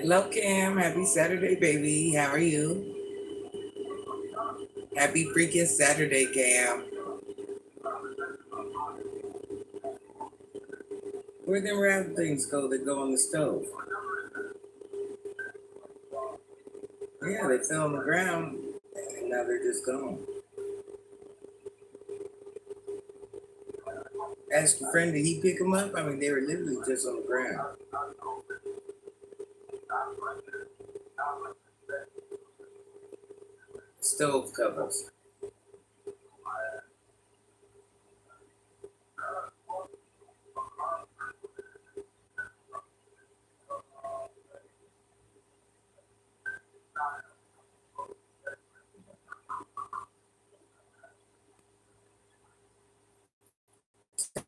Hello, Cam. Happy Saturday, baby. How are you? Happy freaking Saturday, Cam. Where them round things go that go on the stove? Yeah, they fell on the ground and now they're just gone. Ask your friend, did he pick them up? I mean, they were literally just on the ground. Stove covers.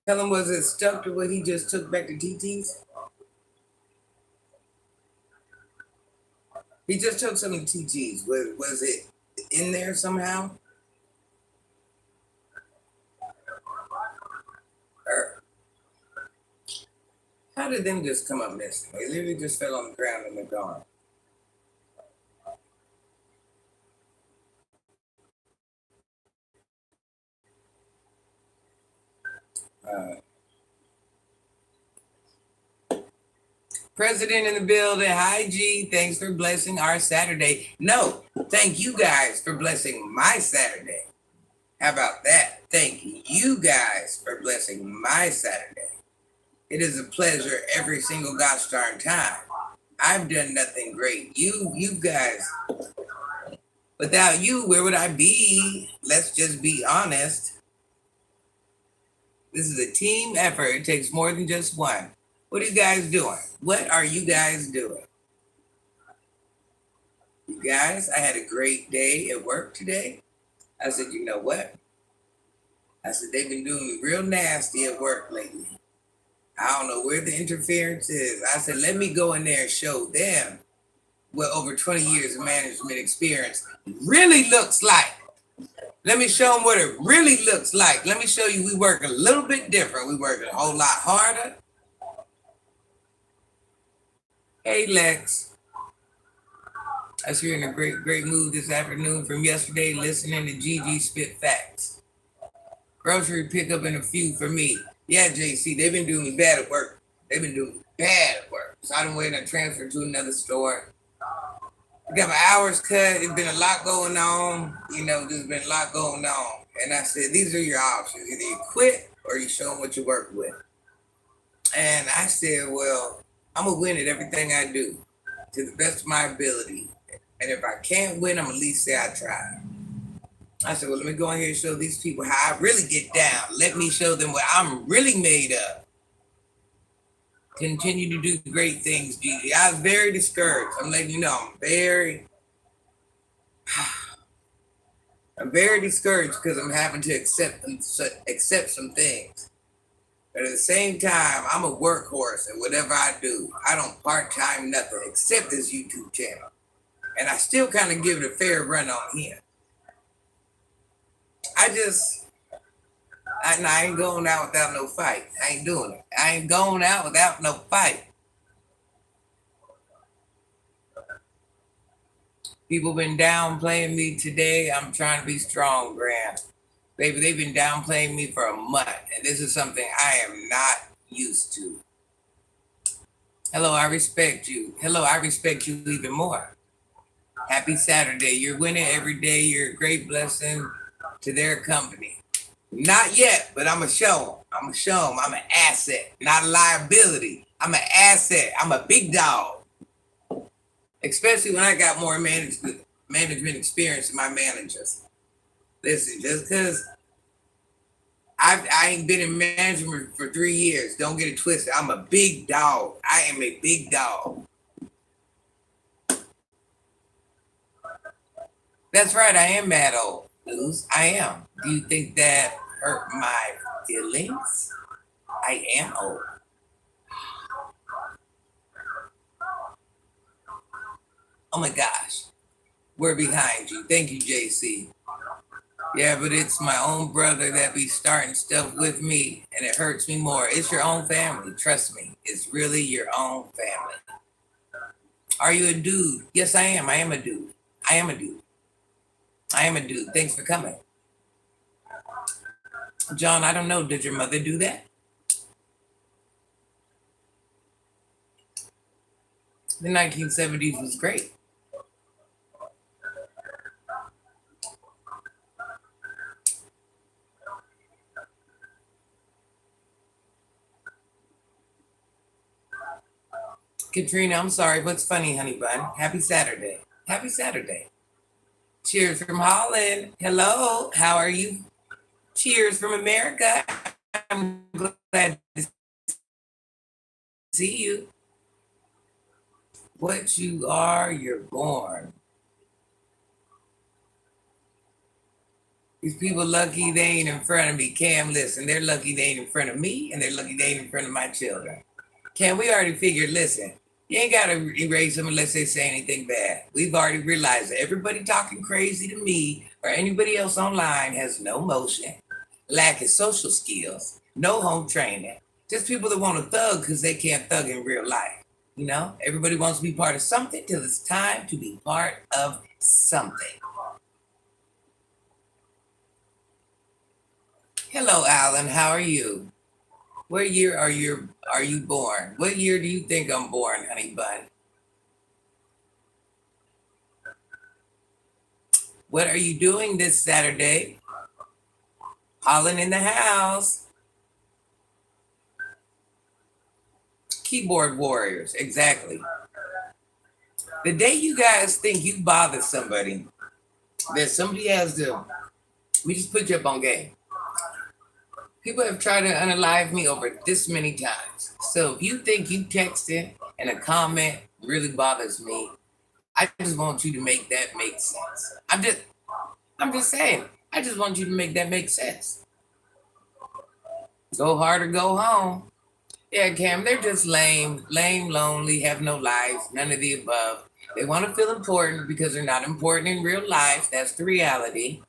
Tell him, was it stuck to what he just took back to TT's? He just took some of TT's. Was it in there somehow? Or how did them just come up missing? They literally just fell on the ground and they're gone. Uh, President in the building. Hi, G. Thanks for blessing our Saturday. No, thank you guys for blessing my Saturday. How about that? Thank you guys for blessing my Saturday. It is a pleasure every single gosh darn time. I've done nothing great. You guys, without you, where would I be? Let's just be honest. This is a team effort. It takes more than just one. What are you guys doing? What are you guys doing? You guys, I had a great day at work today. I said, you know what? I said, they've been doing me real nasty at work lately. I don't know where the interference is. I said, let me go in there and show them what over 20 years of management experience really looks like. Let me show them what it really looks like. Let me show you we work a little bit different. We work a whole lot harder. Hey, Lex. I was here in a great mood this afternoon from yesterday listening to Gigi spit facts. Grocery pickup and a few for me. Yeah, JC, they've been doing me bad at work. They've been doing me bad at work. So I'm waiting to transfer to another store. I got my hours cut. It's been a lot going on. There's been a lot going on. And I said, these are your options. Either you quit or you show them what you work with. And I said, well, I'm going to win at everything I do to the best of my ability. And if I can't win, I'm at least say I tried. I said, well, let me go in here and show these people how I really get down. Let me show them what I'm really made of. Continue to do great things, Gigi. I was very discouraged. I'm letting you know, I'm very discouraged because I'm having to accept some things. But at the same time, I'm a workhorse at whatever I do. I don't part-time nothing except this YouTube channel. And I still kind of give it a fair run on here. I ain't going out without no fight. I ain't doing it. I ain't going out without no fight. People been downplaying me today. I'm trying to be strong, Grant. Baby, they've been downplaying me for a month, and this is something I am not used to. Hello, I respect you. Hello, I respect you even more. Happy Saturday. You're winning every day. You're a great blessing to their company. Not yet, but I'm going to show them. I'm going to show them I'm an asset, not a liability. I'm an asset. I'm a big dog. Especially when I got more management experience than my managers. Listen, just because I ain't been in management for 3 years, don't get it twisted. I'm a big dog. I am a big dog. That's right, I am mad old, Luz. I am. Do you think that hurt my feelings? I am old. Oh my gosh. We're behind you. Thank you, JC. Yeah, but it's my own brother that be starting stuff with me, and it hurts me more. It's your own family. Trust me. It's really your own family. Are you a dude? Yes, I am. I am a dude. I am a dude. I am a dude. Thanks for coming. John, I don't know. Did your mother do that? The 1970s was great. Katrina, I'm sorry. What's funny, honey bun? Happy Saturday. Happy Saturday. Cheers from Holland. Hello. How are you? Cheers from America. I'm glad to see you. What you are, you're born. These people lucky they ain't in front of me. Cam, listen, they're lucky they ain't in front of me, and they're lucky they ain't in front of my children. Cam, we already figured, listen, you ain't got to erase them unless they say anything bad. We've already realized that everybody talking crazy to me or anybody else online has no motion, lacking social skills, no home training. Just people that want to thug because they can't thug in real life. You know, everybody wants to be part of something till it's time to be part of something. Hello, Alan. How are you? What year are you born? What year do you think I'm born, honey bun? What are you doing this Saturday? Holland in the house. Keyboard warriors, exactly. The day you guys think you bother somebody, that somebody has to, we just put you up on game. People have tried to unalive me over this many times. So if you think you texting and a comment really bothers me, I just want you to make that make sense. I'm just saying. I just want you to make that make sense. Go hard or go home. Yeah, Cam, they're just lame, lonely, have no life, none of the above. They want to feel important because they're not important in real life. That's the reality.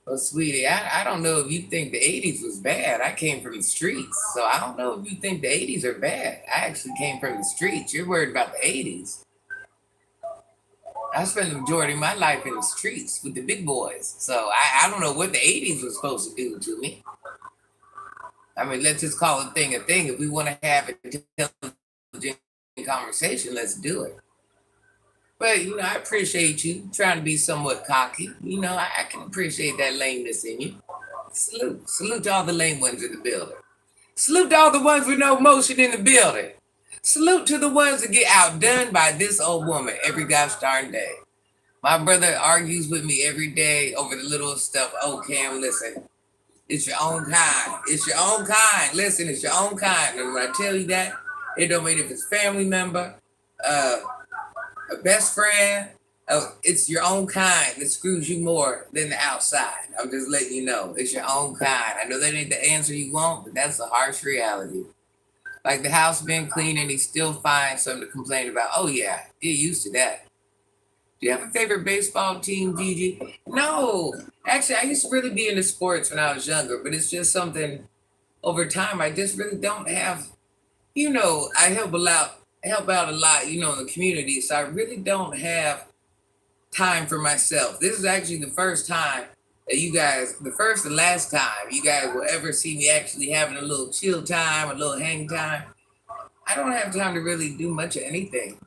Well, sweetie, I don't know if you think the 80s was bad. I came from the streets. So I don't know if you think the 80s are bad. I actually came from the streets. You're worried about the 80s. I spent the majority of my life in the streets with the big boys. So I don't know what the 80s was supposed to do to me. I mean, let's just call a thing a thing. If we want to have an intelligent conversation, let's do it. But, I appreciate you trying to be somewhat cocky. I can appreciate that lameness in you. Salute. Salute to all the lame ones in the building. Salute to all the ones with no motion in the building. Salute to the ones that get outdone by this old woman every gosh darn day. My brother argues with me every day over the little stuff. Oh, Cam, listen. It's your own kind. It's your own kind. Listen, it's your own kind. And when I tell you that, it don't mean if it's family member, uh, a best friend. It's your own kind that screws you more than the outside. I'm just letting you know. It's your own kind. I know that ain't the answer you want, but that's the harsh reality. Like the house been clean and he still finds something to complain about. Oh yeah, get used to that. Do you have a favorite baseball team, Gigi? No. Actually, I used to really be into sports when I was younger, but it's just something over time I just really don't have. I help out a lot, in the community. So I really don't have time for myself. This is actually the first time that the first and last time you guys will ever see me actually having a little chill time, a little hang time. I don't have time to really do much of anything.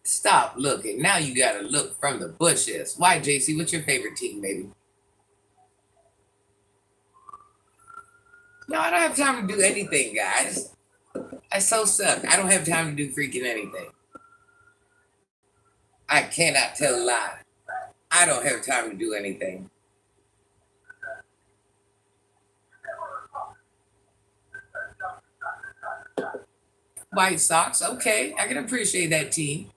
Stop looking. Now you gotta look from the bushes. Why, JC? What's your favorite team, baby? No, I don't have time to do anything, guys. I so suck. I don't have time to do freaking anything. I cannot tell a lie. I don't have time to do anything. White Sox, okay. I can appreciate that team.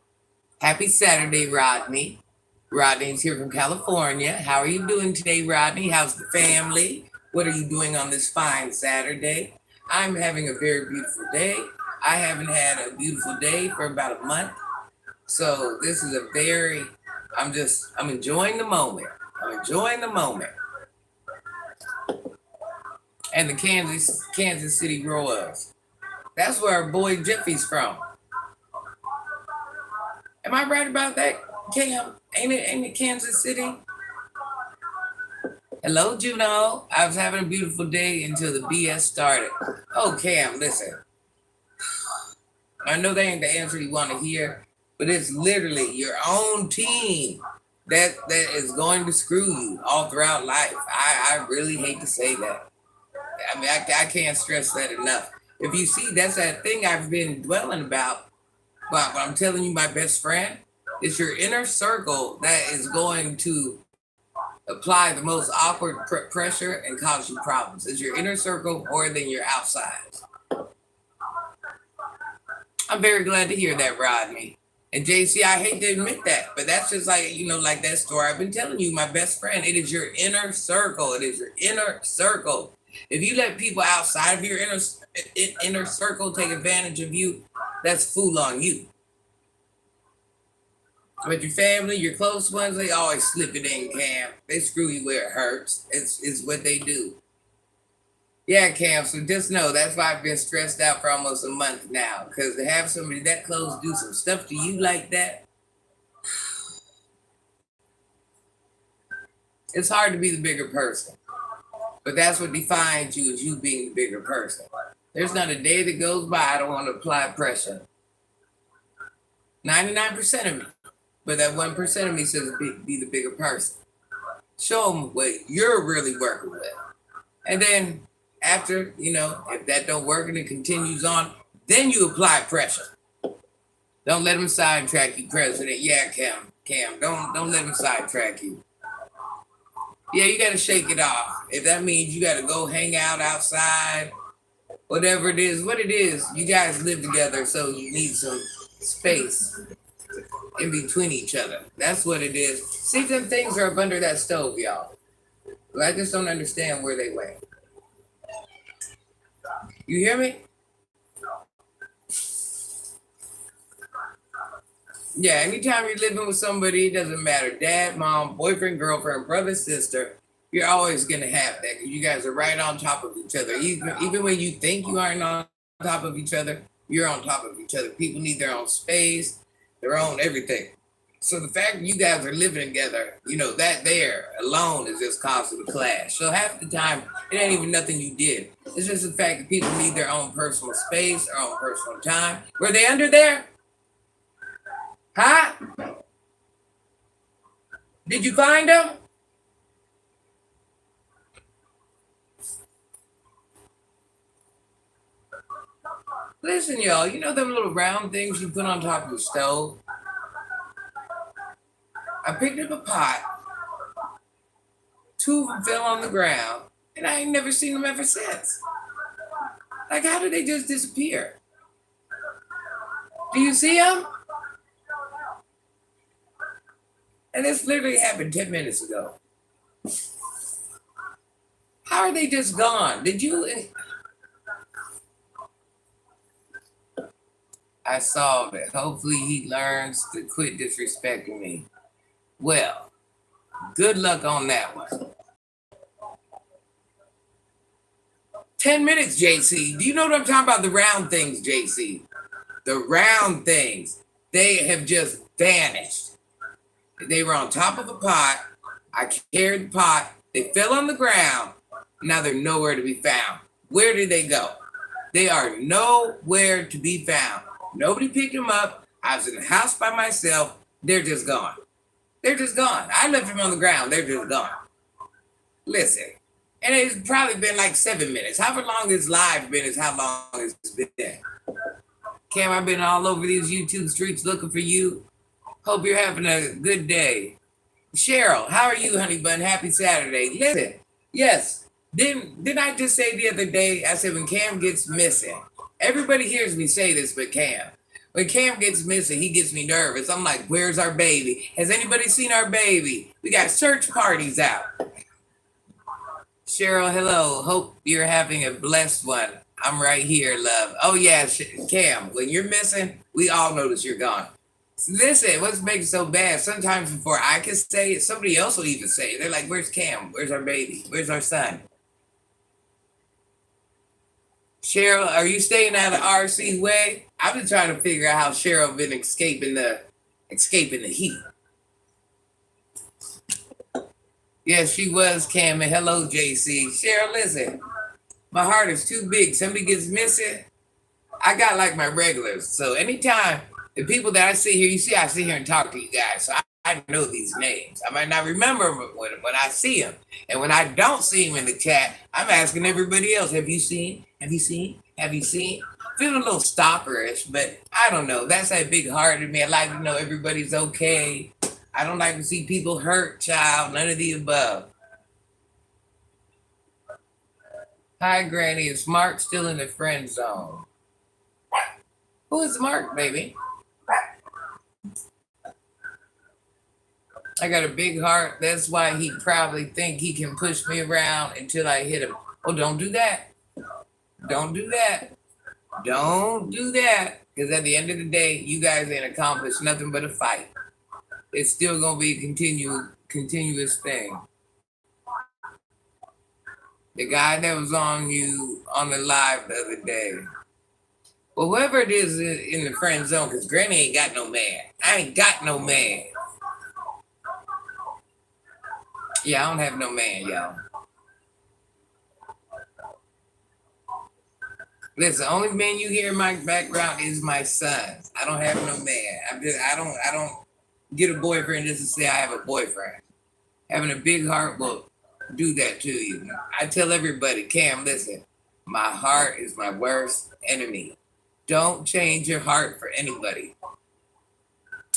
Happy Saturday, Rodney. Rodney's here from California. How are you doing today, Rodney? How's the family? What are you doing on this fine Saturday? I'm having a very beautiful day. I haven't had a beautiful day for about a month. So this is I'm enjoying the moment. I'm enjoying the moment. and the Kansas City Royals. That's where our boy Jiffy's from. Am I right about that, Cam? Ain't it Kansas City? Hello, Juno. I was having a beautiful day until the BS started. Oh, Cam, listen. I know that ain't the answer you want to hear, but it's literally your own team that is going to screw you all throughout life. I really hate to say that. I mean, I can't stress that enough. If you see, that's that thing I've been dwelling about. But I'm telling you, my best friend, it's your inner circle that is going to apply the most awkward pressure and cause you problems. It's your inner circle more than your outside. I'm very glad to hear that, Rodney. And JC, I hate to admit that, but that's just like, like that story I've been telling you, my best friend. It is your inner circle. It is your inner circle. If you let people outside of your inner circle take advantage of you, that's fool on you. But your family, your close ones, they always slip it in, Cam. They screw you where it hurts. It's what they do. Yeah, Cam, so just know that's why I've been stressed out for almost a month now. Because to have somebody that close do some stuff to you like that, it's hard to be the bigger person. But that's what defines you, is you being the bigger person. There's not a day that goes by I don't want to apply pressure. 99% of me. But that 1% of me says be the bigger person. Show them what you're really working with. And then after, if that don't work and it continues on, then you apply pressure. Don't let them sidetrack you, President. Yeah, Cam, don't let them sidetrack you. Yeah, you got to shake it off. If that means you got to go hang out outside, whatever it is, you guys live together, so you need some space in between each other. That's what it is. See, them things are up under that stove, y'all. But I just don't understand where they went. You hear me? Yeah, anytime you're living with somebody, it doesn't matter. Dad, mom, boyfriend, girlfriend, brother, sister, you're always going to have that because you guys are right on top of each other. Even when you think you aren't on top of each other, you're on top of each other. People need their own space, their own everything. So the fact that you guys are living together, that there alone is just causing a clash. So half the time, it ain't even nothing you did. It's just the fact that people need their own personal space, their own personal time. Were they under there? Huh? Did you find them? Listen, y'all, them little round things you put on top of the stove? I picked up a pot. 2 of them fell on the ground, and I ain't never seen them ever since. Like, how did they just disappear? Do you see them? And this literally happened 10 minutes ago. How are they just gone? Did you... I solved it. Hopefully he learns to quit disrespecting me. Well, good luck on that one. 10 minutes, JC. Do you know what I'm talking about? The round things, JC. The round things. They have just vanished. They were on top of a pot. I carried the pot. They fell on the ground. Now they're nowhere to be found. Where did they go? They are nowhere to be found. Nobody picked them up. I was in the house by myself. They're just gone. They're just gone. I left them on the ground. They're just gone. Listen, and it's probably been like 7 minutes. However long this live been is how long it's been. Cam, I've been all over these YouTube streets looking for you. Hope you're having a good day. Cheryl, how are you, honey bun? Happy Saturday. Listen, yes, didn't I just say the other day, I said when Cam gets missing, everybody hears me say this but Cam. When Cam gets missing, he gets me nervous. I'm like, where's our baby? Has anybody seen our baby? We got search parties out. Cheryl, hello. Hope you're having a blessed one. I'm right here, love. Oh, yeah, Cam, when you're missing, we all notice you're gone. Listen, what's making it so bad? Sometimes before I can say it, somebody else will even say it. They're like, where's Cam? Where's our baby? Where's our son? Cheryl, are you staying out of RC way? I've been trying to figure out how Cheryl been escaping the heat. Yes, she was Cam, and hello, JC. Cheryl, listen, my heart is too big. Somebody gets missing. I got like my regulars. So anytime the people that I see here, you see, I sit here and talk to you guys. So I know these names. I might not remember them when I see them. And when I don't see them in the chat, I'm asking everybody else, have you seen? Have you seen? Have you seen? Feeling a little stalkerish, but I don't know. That's that big heart in me. I like to know everybody's okay. I don't like to see people hurt, child. None of the above. Hi, Granny. Is Mark still in the friend zone? Who is Mark, baby? I got a big heart. That's why he probably think he can push me around until I hit him. Oh, don't do that. Don't do that. Don't do that. Because at the end of the day, you guys ain't accomplished nothing but a fight. It's still gonna be a continuous thing. The guy that was on you on the live the other day. Well, whoever it is in the friend zone, because Granny ain't got no man. I ain't got no man. Yeah, I don't have no man, y'all. Listen, only man you hear in my background is my son. I don't have no man. I don't get a boyfriend just to say I have a boyfriend. Having a big heart will do that to you. I tell everybody, Cam, listen, my heart is my worst enemy. Don't change your heart for anybody.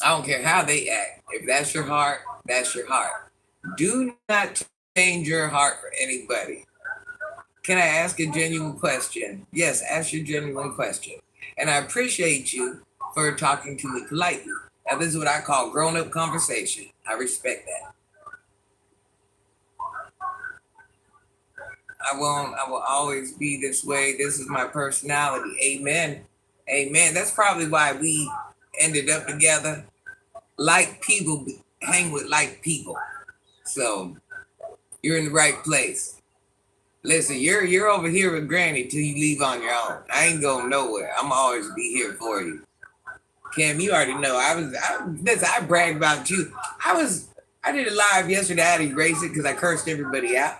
I don't care how they act. If that's your heart, that's your heart. Do not change your heart for anybody. Can I ask a genuine question? Yes, ask your genuine question. And I appreciate you for talking to me politely. Now, this is what I call grown-up conversation. I respect that. I will always be this way. This is my personality. Amen. Amen. That's probably why we ended up together. Like people hang with like people. So you're in the right place. Listen, you're over here with Granny till you leave on your own. I ain't going nowhere. I'm always be here for you. Cam, you already know. I bragged about you. I did a live yesterday. I had to erase it because I cursed everybody out.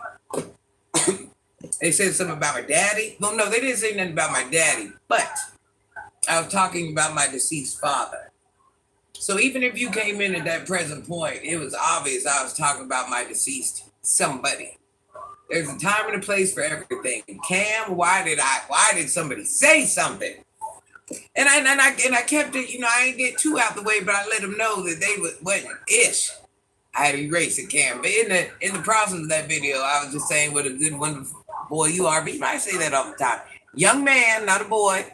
They said something about my daddy. Well, no, they didn't say nothing about my daddy, but I was talking about my deceased father. So even if you came in at that present point, it was obvious I was talking about my deceased somebody. There's a time and a place for everything. Cam, why did somebody say something? And I kept it, I ain't get too out the way, but I let them know that they wasn't ish. I had to erase it, Cam. But in the process of that video, I was just saying what a good, wonderful boy you are. But you might say that all the time. Young man, not a boy.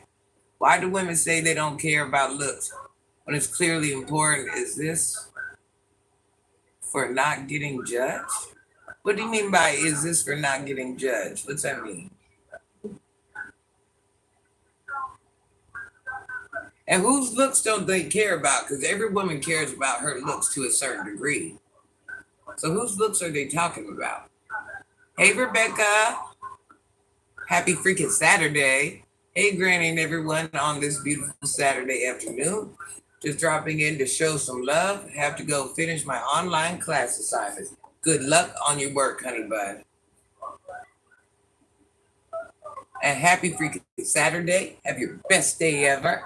Why do women say they don't care about looks when it's clearly important? Is this for not getting judged? What do you mean by is this for not getting judged? What's that mean? And whose looks don't they care about? Because every woman cares about her looks to a certain degree. So whose looks are they talking about? Hey, Rebecca. Happy freaking Saturday. Hey, Granny and everyone on this beautiful Saturday afternoon. Just dropping in to show some love. Have to go finish my online class assignments. Good luck on your work, honey bun. And happy freaking Saturday. Have your best day ever.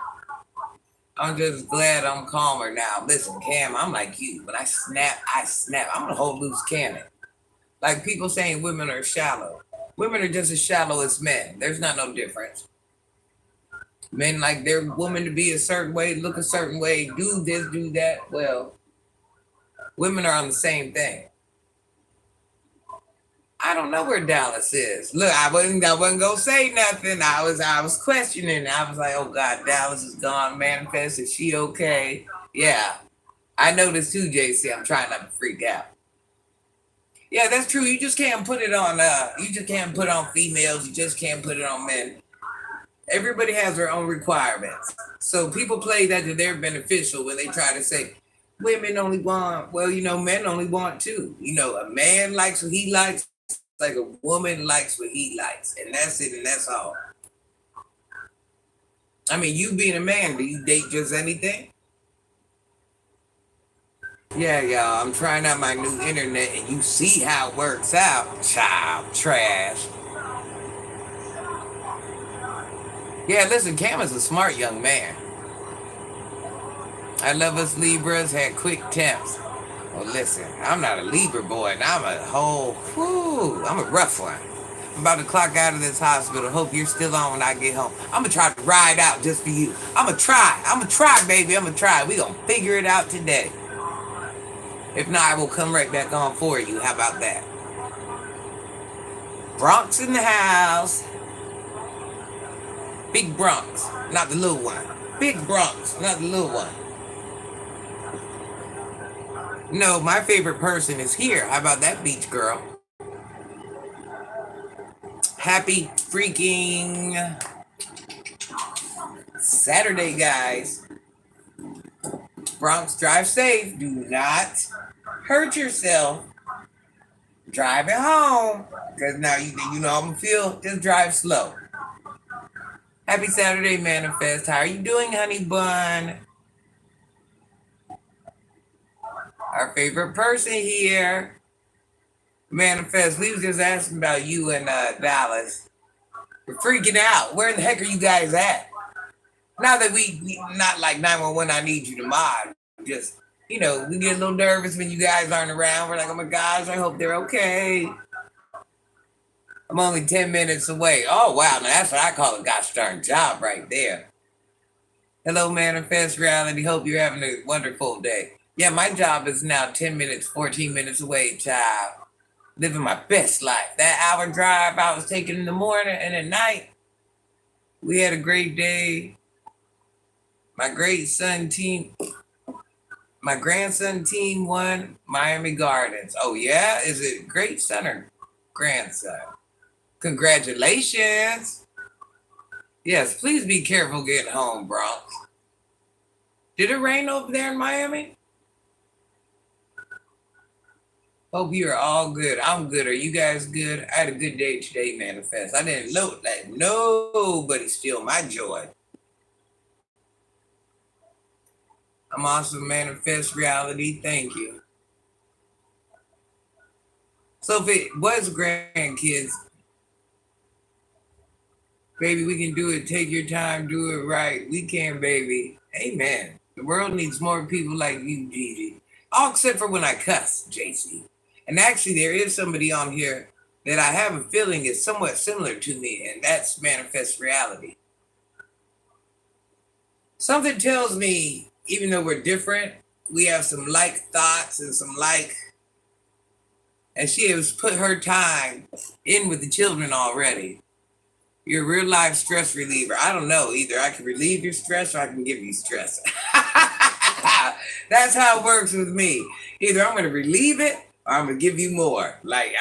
I'm just glad I'm calmer now. Listen, Cam, I'm like you. When I snap, I snap. I'm gonna hold loose cannon. Like people saying women are shallow. Women are just as shallow as men. There's not no difference. Men like their woman to be a certain way, look a certain way, do this, do that. Well, women are on the same thing. I don't know where Dallas is. Look, I wasn't gonna say nothing. I was questioning. I was like, oh God, Dallas is gone. Manifest, is she okay? Yeah. I noticed too, JC. I'm trying not to freak out. Yeah, that's true. You just can't put it on you just can't put it on females, you just can't put it on men. Everybody has their own requirements. So people play that to their beneficial when they try to say women only want, well, men only want too. A man likes what he likes. Like a woman likes what he likes, and that's it, and that's all. I mean, you being a man, do you date just anything? Yeah, y'all, I'm trying out my new internet and you see how it works out. Child trash. Yeah, listen, Cam is a smart young man. I love us Libras had quick temps. Well, listen, I'm not a Libra boy, and I'm a I'm a rough one. I'm about to clock out of this hospital. Hope you're still on when I get home. I'm gonna try to ride out just for you. I'm gonna try, baby. I'm gonna try. We gonna figure it out today. If not, I will come right back on for you. How about that? Bronx in the house. Big Bronx, not the little one. Big Bronx, not the little one. No, my favorite person is here. How about that, beach girl? Happy freaking Saturday, guys. Bronx, drive safe. Do not hurt yourself. Drive it home. Because now you know I'm going to feel. Just drive slow. Happy Saturday, Manifest. How are you doing, honey bun? Our favorite person here. Manifest, we was just asking about you in Dallas. We're freaking out. Where in the heck are you guys at? Not that we not like 911, I need you to mod. Just, we get a little nervous when you guys aren't around. We're like, oh my gosh, I hope they're okay. I'm only 10 minutes away. Oh, wow. Now that's what I call a gosh darn job right there. Hello, Manifest Reality. Hope you're having a wonderful day. Yeah, my job is now 10 minutes, 14 minutes away, child. Living my best life. That hour drive I was taking in the morning and at night, we had a great day. My grandson team won Miami Gardens. Oh, yeah? Is it great son or grandson? Congratulations. Yes, please be careful getting home, Bronx. Did it rain over there in Miami? Hope you're all good. I'm good. Are you guys good? I had a good day today, Manifest. I didn't let nobody steal my joy. I'm awesome, Manifest Reality. Thank you. So if it was grandkids, baby, we can do it. Take your time. Do it right. We can, baby. Amen. The world needs more people like you, Gigi. All except for when I cuss, JC. And actually, there is somebody on here that I have a feeling is somewhat similar to me, and that's Manifest Reality. Something tells me, even though we're different, we have some like thoughts and and she has put her time in with the children already. You're a real life stress reliever. I don't know. Either I can relieve your stress or I can give you stress. That's how it works with me. Either I'm going to relieve it or I'm going to give you more. Like,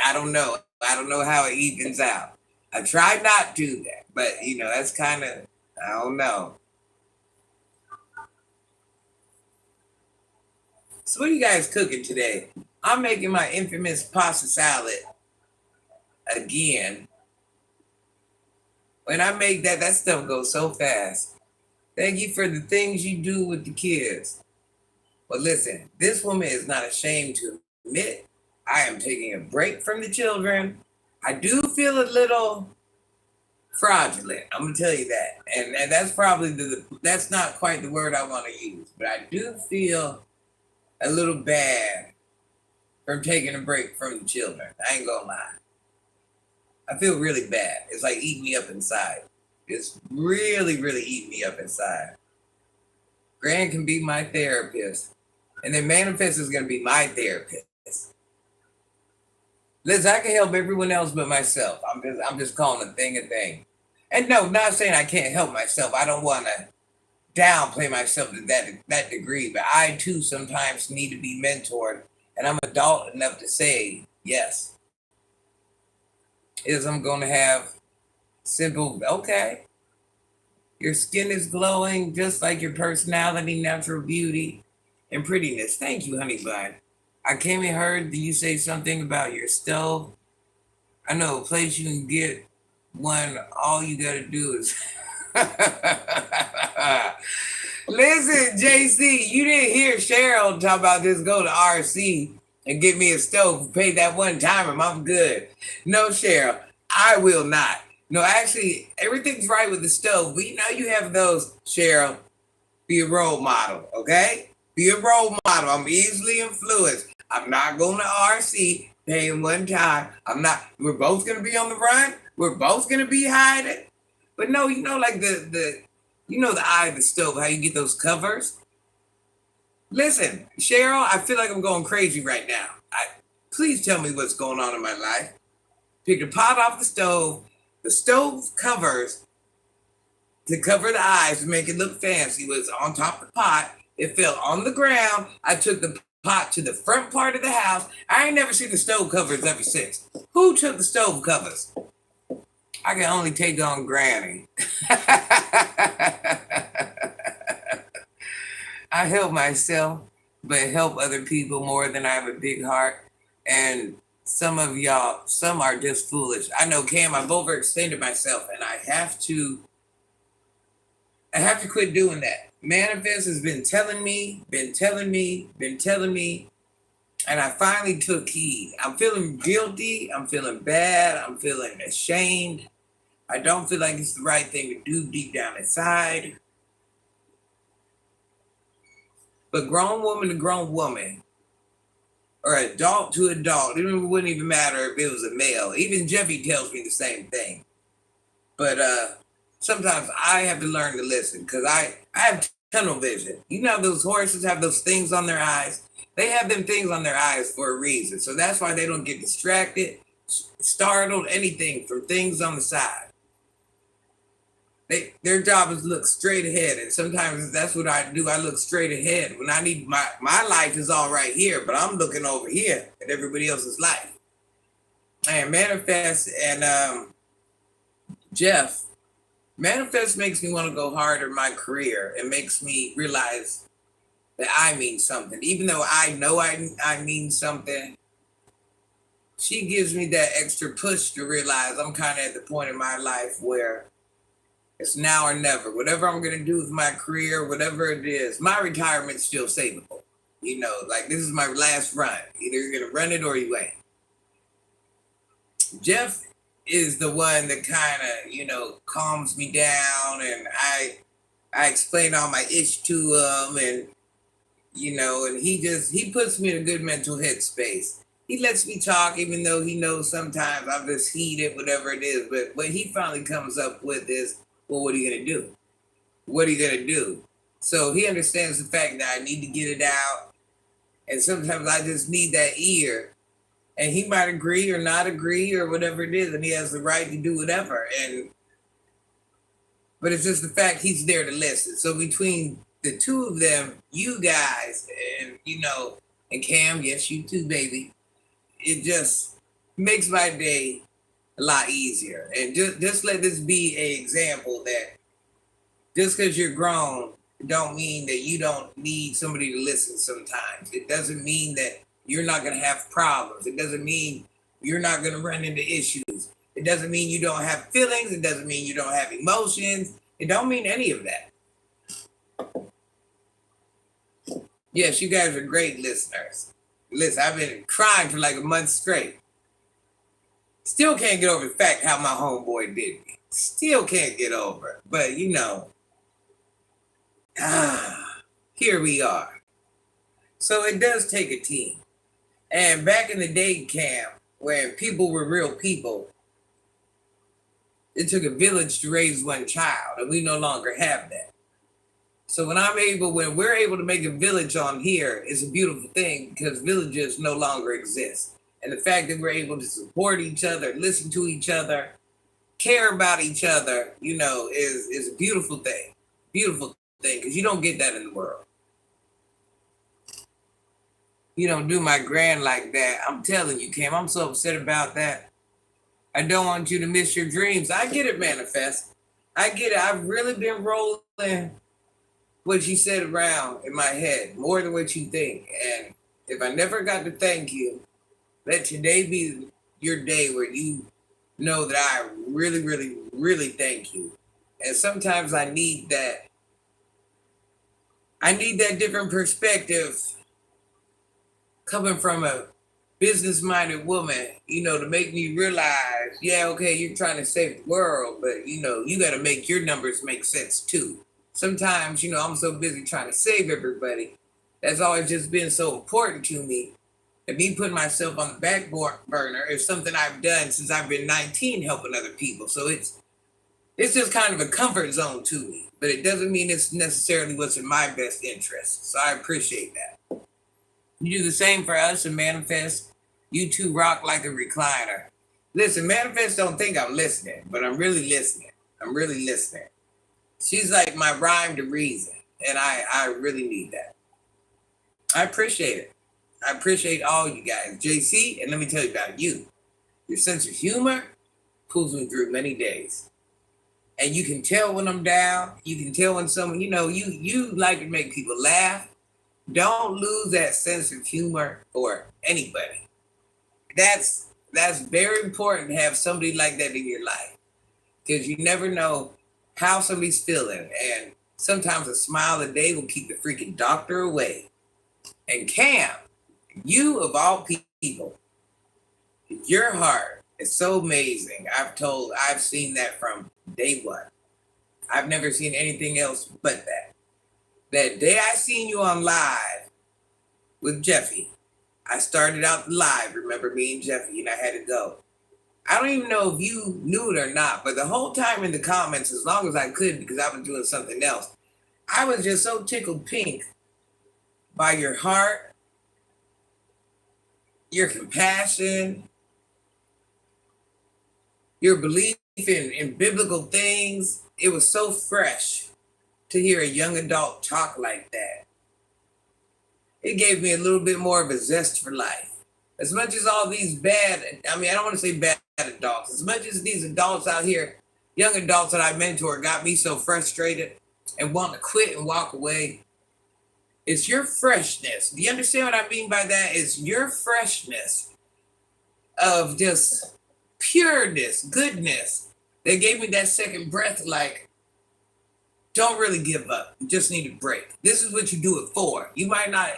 I don't know. I don't know how it evens out. I try not to do that. But, that's kind of, I don't know. So what are you guys cooking today? I'm making my infamous pasta salad again. When I make that stuff goes so fast. Thank you for the things you do with the kids. But listen, this woman is not ashamed to admit I am taking a break from the children. I do feel a little fraudulent. I'm gonna tell you that, and that's probably that's not quite the word I want to use, but I do feel a little bad from taking a break from the children. I ain't gonna lie. I feel really bad. It's like eating me up inside. It's really, really eating me up inside. Gran can be my therapist, and then Manifest is gonna be my therapist. Listen, I can help everyone else but myself. I'm just calling a thing. And no, not saying I can't help myself. I don't want to downplay myself to that degree, but I too sometimes need to be mentored, and I'm adult enough to say yes. Is I'm going to have simple, okay. Your skin is glowing just like your personality, natural beauty, and prettiness. Thank you, honey bun. I came and heard you say something about your stove. I know a place you can get one. All you got to do is Listen, JC, you didn't hear Cheryl talk about this. Go to RC and get me a stove. Pay that one time, I'm good. No, Cheryl, I will not. No, actually, everything's right with the stove. But you know, you have those, Cheryl. Be a role model, okay? Be a role model. I'm easily influenced. I'm not going to RC paying one time. I'm not. We're both gonna be on the run. We're both gonna be hiding. But no, you know, like the eye of the stove, how you get those covers. Listen, Cheryl, I feel like I'm going crazy right now. Please tell me what's going on in my life. Pick the pot off the stove. The stove covers to cover the eyes to make it look fancy was on top of the pot. It fell on the ground. I took the pot to the front part of the house. I ain't never seen the stove covers ever since. Who took the stove covers? I can only take on Granny. I help myself, but help other people more than I have a big heart. And some of y'all, some are just foolish. I know, Cam, I've overextended myself, and I have to quit doing that. Manifest has been telling me, and I finally took heed. I'm feeling guilty. I'm feeling bad. I'm feeling ashamed. I don't feel like it's the right thing to do deep down inside. But grown woman to grown woman, or adult to adult, it wouldn't even matter if it was a male. Even Jeffy tells me the same thing. But sometimes I have to learn to listen because I have tunnel vision. You know, those horses have those things on their eyes. They have them things on their eyes for a reason. So that's why they don't get distracted, startled, anything from things on the side. Their job is look straight ahead. And sometimes that's what I do. I look straight ahead. When I need my life is all right here, but I'm looking over here at everybody else's life. And Manifest and Jeff, Manifest makes me want to go harder in my career. It makes me realize that I mean something. Even though I know I mean something, she gives me that extra push to realize I'm kind of at the point in my life where it's now or never. Whatever I'm going to do with my career, whatever it is, my retirement's still savable. You know, like this is my last run. Either you're going to run it or you ain't. Jeff is the one that kind of, you know, calms me down, and I explain all my ish to him, and you know, and he puts me in a good mental headspace. He lets me talk, even though he knows sometimes I'm just heated, whatever it is. But what he finally comes up with is, well, what are you gonna do? What are you gonna do? So he understands the fact that I need to get it out, and sometimes I just need that ear. And he might agree or not agree or whatever it is, and he has the right to do whatever. But it's just the fact he's there to listen. So between the two of them, you guys, and you know, and Cam, yes, you too, baby. It just makes my day a lot easier. And just let this be an example that just because you're grown, don't mean that you don't need somebody to listen sometimes. It doesn't mean that you're not going to have problems. It doesn't mean you're not going to run into issues. It doesn't mean you don't have feelings. It doesn't mean you don't have emotions. It don't mean any of that. Yes, you guys are great listeners. Listen, I've been crying for like a month straight. Still can't get over the fact how my homeboy did me. Still can't get over it. But you know, here we are. So it does take a team. And back in the day, Cam, when people were real people, it took a village to raise one child, and we no longer have that. So when we're able to make a village on here, it's a beautiful thing because villages no longer exist. And the fact that we're able to support each other, listen to each other, care about each other, you know, is a beautiful thing. Beautiful thing, because you don't get that in the world. You don't do my grand like that. I'm telling you, Cam, I'm so upset about that. I don't want you to miss your dreams. I get it, Manifest. I get it. I've really been rolling what you said around in my head, more than what you think. And if I never got to thank you, let today be your day where you know that I really, really, really thank you. And sometimes I need that. I need that different perspective coming from a business-minded woman, to make me realize, yeah, okay, you're trying to save the world, but you got to make your numbers make sense too. Sometimes, I'm so busy trying to save everybody. That's always just been so important to me. And me putting myself on the back burner is something I've done since I've been 19, helping other people. So it's just kind of a comfort zone to me, but it doesn't mean it's necessarily what's in my best interest. So I appreciate that. You do the same for us and Manifest. You two rock like a recliner. Listen, Manifest don't think I'm listening, but I'm really listening. I'm really listening. She's like my rhyme to reason, and I really need that. I appreciate it. I appreciate all you guys. JC, and let me tell you about you. Your sense of humor pulls me through many days. And you can tell when I'm down. You can tell when someone, you like to make people laugh. Don't lose that sense of humor for anybody. That's very important to have somebody like that in your life, because you never know how somebody's feeling. And sometimes a smile a day will keep the freaking doctor away. And Cam, you of all people, your heart is so amazing. I've seen that from day one. I've never seen anything else but that. That day I seen you on live with Jeffy, I started out the live, remember me and Jeffy, and I had to go. I don't even know if you knew it or not, but the whole time in the comments, as long as I could, because I was doing something else, I was just so tickled pink by your heart, your compassion, your belief in biblical things. It was so fresh to hear a young adult talk like that. It gave me a little bit more of a zest for life. As much as all these I don't want to say bad adults, as much as these adults out here, young adults that I mentor, got me so frustrated and want to quit and walk away, it's your freshness. Do you understand what I mean by that? It's your freshness of just pureness, goodness, that gave me that second breath, like, don't really give up. You just need a break. This is what you do it for. You might not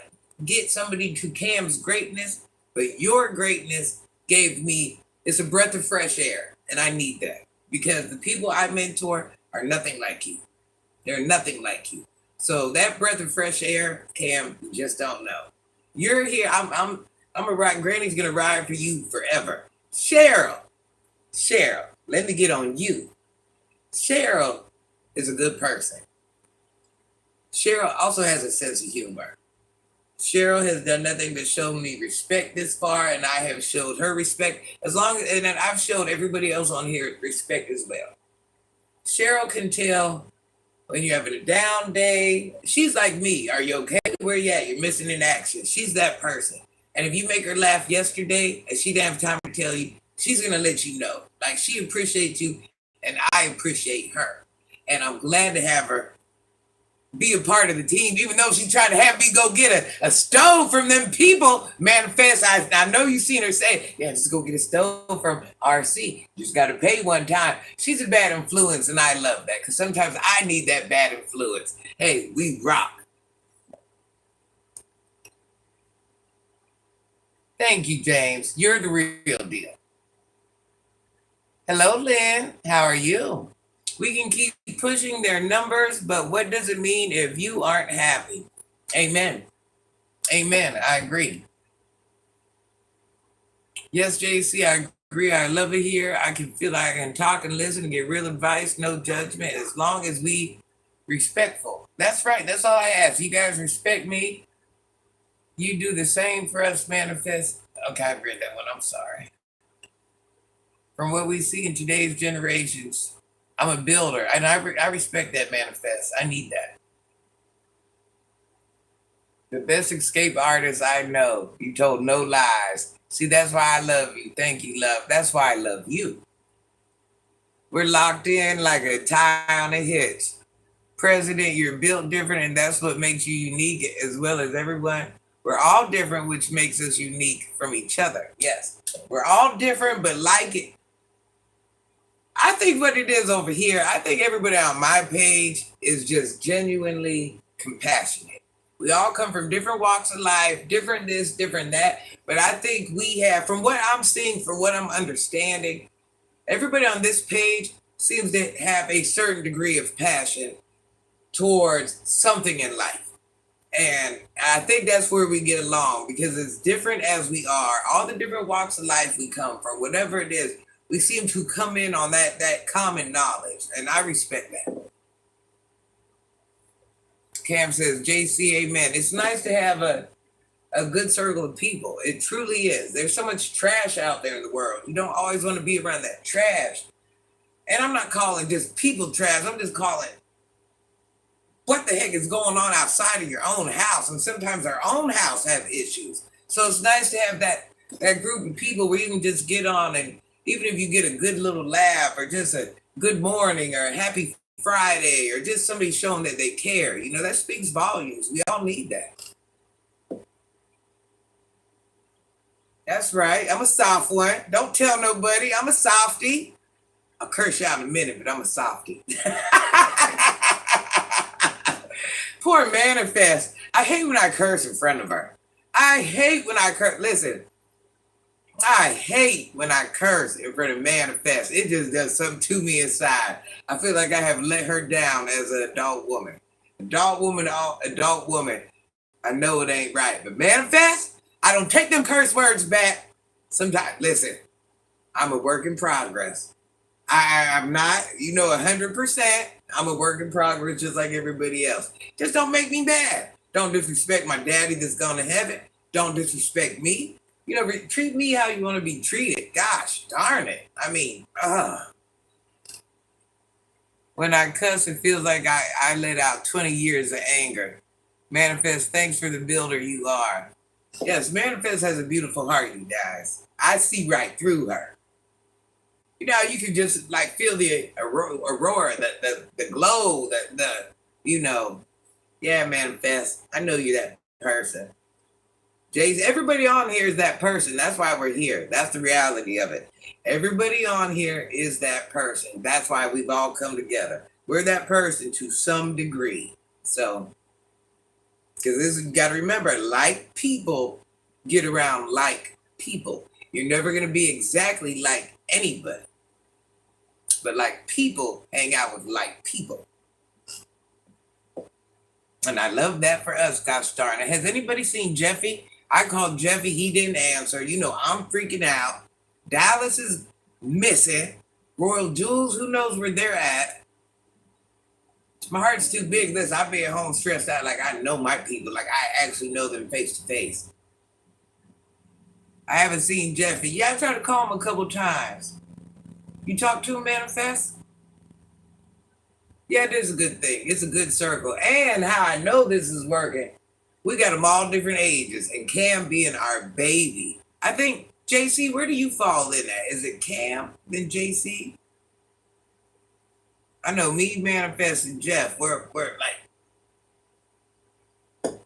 get somebody to Cam's greatness, but your greatness it's a breath of fresh air. And I need that, because the people I mentor are nothing like you. They're nothing like you. So that breath of fresh air, Cam, you just don't know. You're here. I'm a ride. Granny's going to ride for you forever. Cheryl, let me get on you. Cheryl is a good person. Cheryl also has a sense of humor. Cheryl has done nothing but show me respect this far, and I have showed her respect and I've showed everybody else on here respect as well. Cheryl can tell when you're having a down day. She's like me. Are you okay? Where you at? You're missing in action. She's that person. And if you make her laugh yesterday and she didn't have time to tell you, she's going to let you know. Like, she appreciates you and I appreciate her. And I'm glad to have her be a part of the team, even though she's trying to have me go get a stove from them people. Manifest, I know you've seen her say, yeah, just go get a stove from RC. You just got to pay one time. She's a bad influence, and I love that, because sometimes I need that bad influence. Hey, we rock. Thank you, James. You're the real deal. Hello, Lynn. How are you? We can keep pushing their numbers, but what does it mean if you aren't happy? Amen. Amen. I agree. Yes, JC, I agree. I love it here. I can feel like I can talk and listen and get real advice, no judgment, as long as we respectful. That's right. That's all I ask. You guys respect me. You do the same for us, Manifest. Okay, I read that one. I'm sorry. From what we see in today's generations, I'm a builder, and I respect that, Manifest. I need that. The best escape artist I know. You told no lies. See, that's why I love you. Thank you, love. That's why I love you. We're locked in like a tie on a hitch. President, you're built different, and that's what makes you unique as well as everyone. We're all different, which makes us unique from each other. Yes, we're all different, but like it. I think what it is over here, I think everybody on my page is just genuinely compassionate. We all come from different walks of life, different this, different that. But I think we have, from what I'm seeing, from what I'm understanding, everybody on this page seems to have a certain degree of passion towards something in life. And I think that's where we get along because as different as we are, all the different walks of life we come from, whatever it is, we seem to come in on that common knowledge. And I respect that. Cam says, JC, amen. It's nice to have a good circle of people. It truly is. There's so much trash out there in the world. You don't always want to be around that trash. And I'm not calling just people trash. I'm just calling what the heck is going on outside of your own house. And sometimes our own house have issues. So it's nice to have that group of people where you can just get on, and even if you get a good little laugh or just a good morning or a happy Friday or just somebody showing that they care, that speaks volumes. We all need that. That's right. I'm a soft one. Don't tell nobody. I'm a softie. I'll curse you out in a minute, but I'm a softie. Poor Manifest. I hate when I curse in front of her. I hate when I curse. Listen, I hate when I curse in front of Manifest. It just does something to me inside. I feel like I have let her down as an adult woman. Adult woman. I know it ain't right. But Manifest, I don't take them curse words back. Sometimes, listen, I'm a work in progress. I'm not, 100%. I'm a work in progress just like everybody else. Just don't make me mad. Don't disrespect my daddy that's gone to heaven. Don't disrespect me. Treat me how you want to be treated. Gosh, darn it. I mean, when I cuss, it feels like I let out 20 years of anger. Manifest, thanks for the builder you are. Yes, Manifest has a beautiful heart, you guys. I see right through her. You can just like feel the aurora, the glow, yeah, Manifest. I know you're that person. Jace, everybody on here is that person. That's why we're here. That's the reality of it. Everybody on here is that person. That's why we've all come together. We're that person to some degree. So, because you got to remember, like people get around like people. You're never going to be exactly like anybody. But like people hang out with like people. And I love that for us, gosh darn it. Has anybody seen Jeffy? I called Jeffy. He didn't answer. I'm freaking out. Dallas is missing. Royal Jewels, who knows where they're at? My heart's too big. Listen, I'll be at home stressed out like I know my people. Like I actually know them face to face. I haven't seen Jeffy. Yeah, I tried to call him a couple times. You talk to him, Manifest? Yeah, this is a good thing. It's a good circle. And how I know this is working, we got them all different ages. And Cam being our baby. I think, JC, where do you fall in that? Is it Cam, then JC? I know me, Manifest, and Jeff, we're like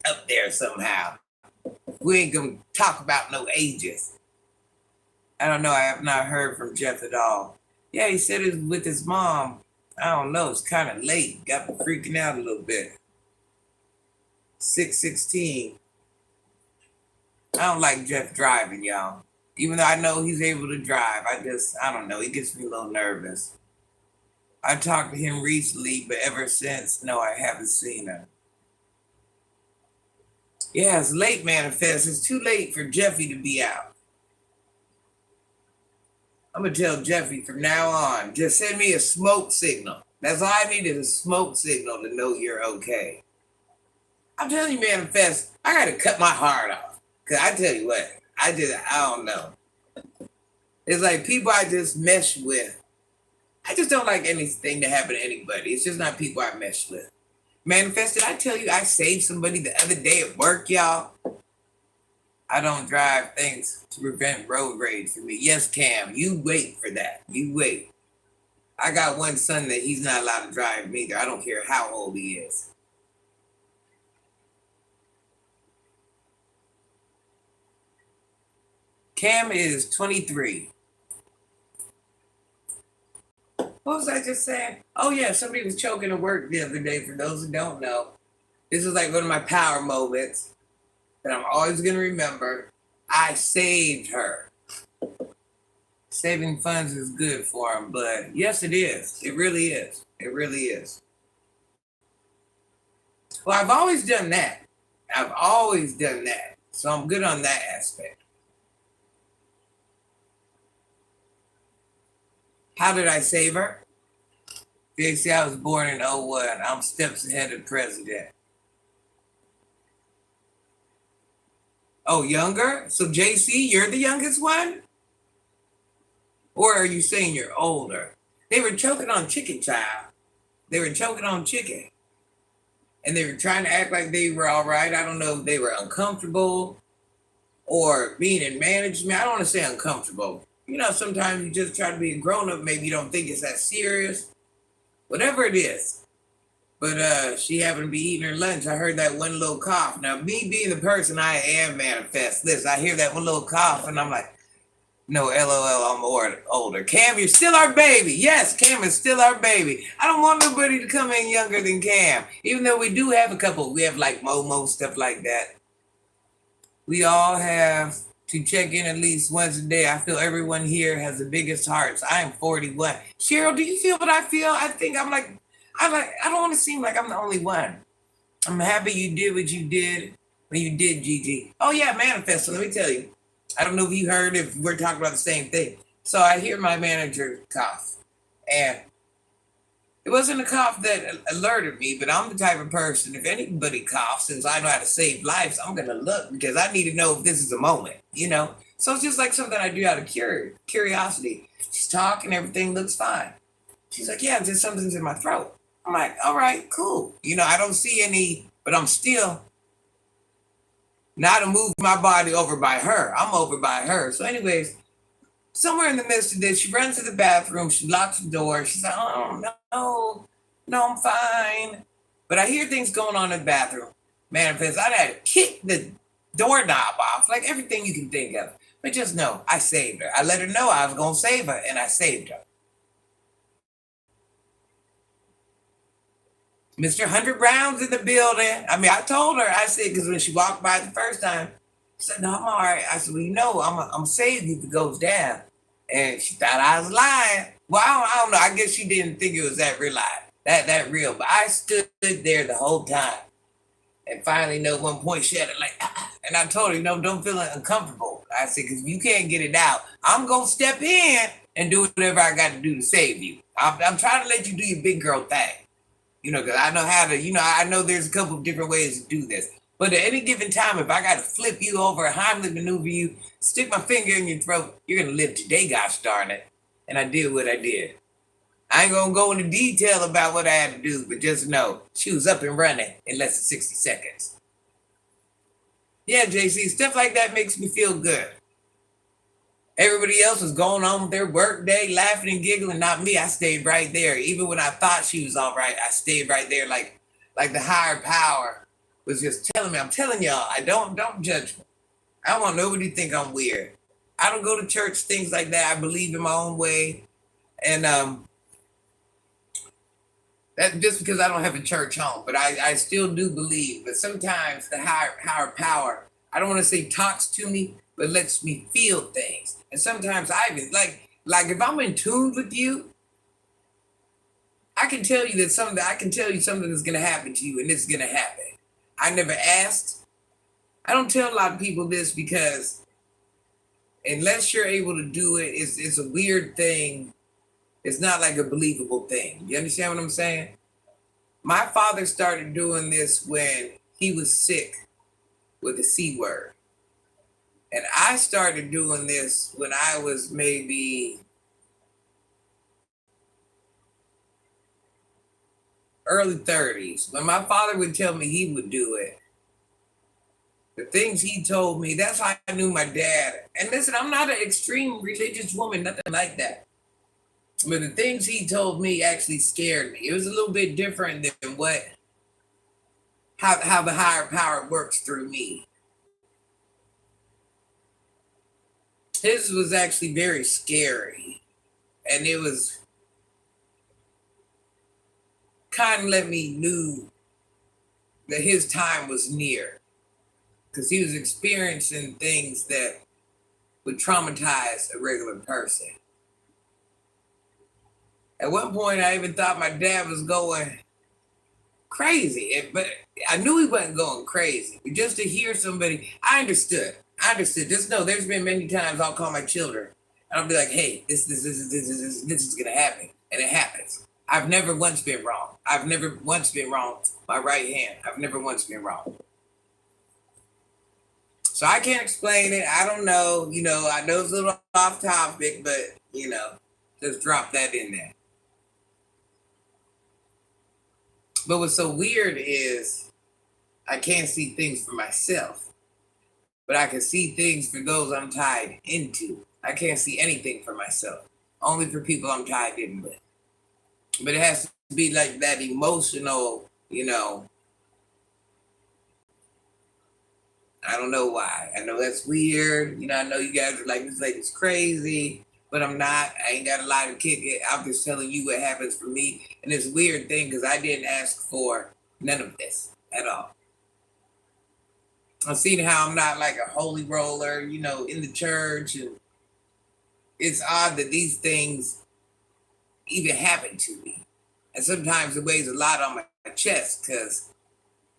up there somehow. We ain't going to talk about no ages. I don't know. I have not heard from Jeff at all. Yeah, he said it was with his mom. I don't know. It's kind of late. Got me freaking out a little bit. 6:16. I don't like Jeff driving, y'all. Even though I know he's able to drive, I don't know. He gets me a little nervous. I talked to him recently, but ever since, no, I haven't seen him. Yeah, it's late, Manifest. It's too late for Jeffy to be out. I'm going to tell Jeffy from now on, just send me a smoke signal. That's all I need is a smoke signal to know you're okay. I'm telling you, Manifest, I got to cut my heart off. Because I tell you what, I don't know. It's like people I just mesh with. I just don't like anything to happen to anybody. It's just not people I mesh with. Manifest, did I tell you I saved somebody the other day at work, y'all? I don't drive things to prevent road rage for me. Yes, Cam, you wait for that. You wait. I got one son that he's not allowed to drive either. I don't care how old he is. Cam is 23. What was I just saying? Oh yeah, somebody was choking at work the other day. For those who don't know, this is like one of my power moments that I'm always gonna remember. I saved her. Saving funds is good for them, but yes, it is. It really is. It really is. Well, I've always done that. I've always done that. So I'm good on that aspect. How did I save her? JC, I was born in '01. I'm steps ahead of president. Oh, younger? So JC, you're the youngest one? Or are you saying you're older? They were choking on chicken, child. They were choking on chicken. And they were trying to act like they were all right. I don't know if they were uncomfortable or being in management. I don't want to say uncomfortable. You know, sometimes you just try to be a grown up. Maybe you don't think it's that serious. Whatever it is. But she happened to be eating her lunch. I heard that one little cough. Now, me being the person I am manifest this, I hear that one little cough and I'm like, no, LOL, I'm older. Cam, you're still our baby. Yes, Cam is still our baby. I don't want nobody to come in younger than Cam. Even though we do have a couple. We have like Momo, stuff like that. We all have to check in at least once a day. I feel everyone here has the biggest hearts. I am 41. Cheryl, do you feel what I feel? I think I don't want to seem like I'm the only one. I'm happy you did what you did when you did, Gigi. Oh yeah, manifest. So let me tell you. I don't know if you heard, if we're talking about the same thing. So I hear my manager cough. And it wasn't a cough that alerted me, but I'm the type of person, if anybody coughs, since I know how to save lives, I'm going to look because I need to know if this is a moment, you know? So it's just like something I do out of curiosity. She's talking, everything looks fine. She's like, yeah, just something's in my throat. I'm like, all right, cool. You know, I don't see any, but I'm still not to move my body over by her. I'm over by her. So anyways, somewhere in the midst of this, she runs to the bathroom. She locks the door. She's like, oh, no, I'm fine. But I hear things going on in the bathroom. Manifest, I'd had to kick the doorknob off, like everything you can think of. But just know, I saved her. I let her know I was going to save her, and I saved her. Mr. 100 Rounds in the building. I mean, I told her, I said, because when she walked by the first time, she said, no, I'm all right. I said, well, you know, I'm going to save you if it goes down. And she thought I was lying. Well, I don't know. I guess she didn't think it was that real that real. But I stood there the whole time. And finally, at one point, she had it like, and I told her, no, don't feel uncomfortable. I said, because if you can't get it out, I'm going to step in and do whatever I got to do to save you. I'm trying to let you do your big girl thing. You know, because I know how to, you know, I know there's a couple of different ways to do this. But at any given time, if I got to flip you over, Heimlich maneuver you, stick my finger in your throat, you're going to live today, gosh darn it. And I did what I did. I ain't going to go into detail about what I had to do, but just know she was up and running in less than 60 seconds. Yeah, JC, stuff like that makes me feel good. Everybody else was going on with their work day, laughing and giggling. Not me. I stayed right there. Even when I thought she was all right, I stayed right there like the higher power was just telling me. I'm telling y'all, I don't judge me. I don't want nobody to think I'm weird. I don't go to church, things like that. I believe in my own way. And that just because I don't have a church home, but I still do believe. But sometimes the higher power, I don't want to say talks to me, but lets me feel things. And sometimes I even like if I'm in tune with you, I can tell you something is gonna happen to you and it's gonna happen. I never asked. I don't tell a lot of people this because unless you're able to do it, it's a weird thing. It's not like a believable thing. You understand what I'm saying? My father started doing this when he was sick with the C word. And I started doing this when I was maybe early 30s. When my father would tell me he would do it, the things he told me, that's how I knew my dad. And listen, I'm not an extreme religious woman, nothing like that. But the things he told me actually scared me. It was a little bit different than how the higher power works through me. His was actually very scary. And it was kind of let me knew that his time was near because he was experiencing things that would traumatize a regular person. At one point, I even thought my dad was going crazy, but I knew he wasn't going crazy. But just to hear somebody, I understood. Just know there's been many times I'll call my children and I'll be like, "Hey, this is gonna happen," and it happens. I've never once been wrong. I've never once been wrong. My right hand. I've never once been wrong. So I can't explain it. I don't know. I know it's a little off topic, but just drop that in there. But what's so weird is I can't see things for myself, but I can see things for those I'm tied into. I can't see anything for myself, only for people I'm tied in with. But it has to be like that emotional, I don't know why. I know that's weird. I know you guys are like, this lady's crazy, but I'm not. I ain't got a lot of kick it. I'm just telling you what happens for me. And it's a weird thing because I didn't ask for none of this at all. I've seen how I'm not like a holy roller, in the church. And it's odd that these things even happen to me. And sometimes it weighs a lot on my chest because,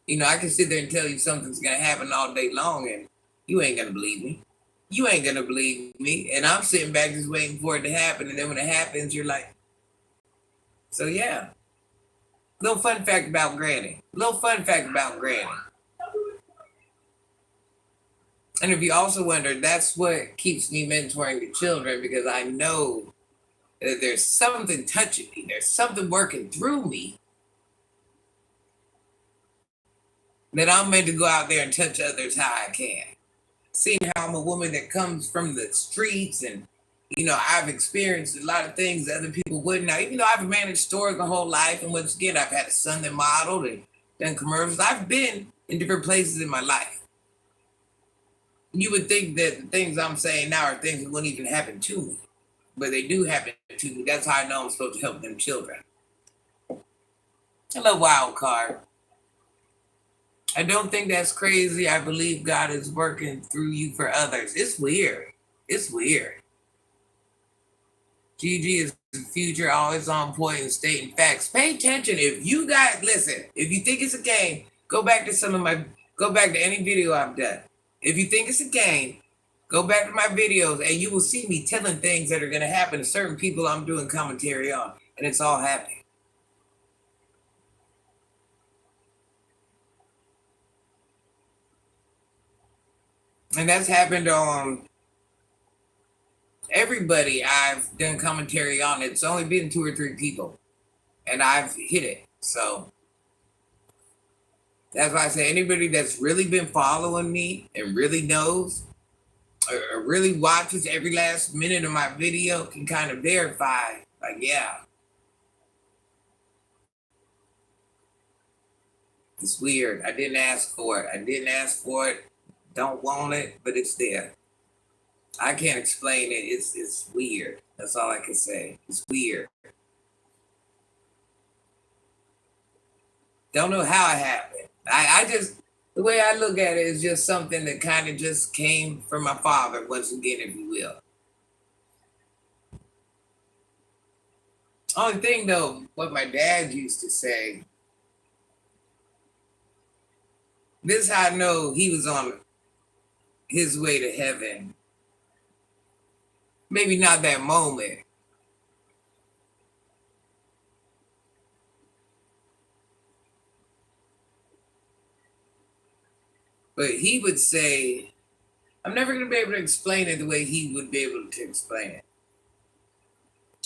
I can sit there and tell you something's going to happen all day long and you ain't going to believe me. You ain't going to believe me. And I'm sitting back just waiting for it to happen. And then when it happens, you're like, so yeah. Little fun fact about Granny. And if you also wonder, that's what keeps me mentoring the children because I know that there's something touching me. There's something working through me that I'm meant to go out there and touch others how I can. Seeing how I'm a woman that comes from the streets and, I've experienced a lot of things that other people wouldn't. Now, even though I've managed stores my whole life, and once again, I've had a son that modeled and done commercials. I've been in different places in my life. You would think that the things I'm saying now are things that wouldn't even happen to me, but they do happen to me. That's how I know I'm supposed to help them children. Hello, wild card. I don't think that's crazy. I believe God is working through you for others. It's weird. Gigi is the future, always on point and stating facts. Pay attention. If you think it's a game, go back to any video I've done. If you think it's a game, go back to my videos and you will see me telling things that are going to happen to certain people I'm doing commentary on. And it's all happening. And that's happened on everybody I've done commentary on. It's only been 2 or 3 people. And I've hit it. So that's why I say anybody that's really been following me and really knows or really watches every last minute of my video can kind of verify, like, yeah. It's weird. I didn't ask for it. Don't want it, but it's there. I can't explain it. It's weird. That's all I can say. It's weird. Don't know how it happened. I just, the way I look at it is just something that kind of just came from my father, once again, if you will. Only thing though, what my dad used to say, this is how I know he was on his way to heaven. Maybe not that moment. But he would say, I'm never going to be able to explain it the way he would be able to explain it.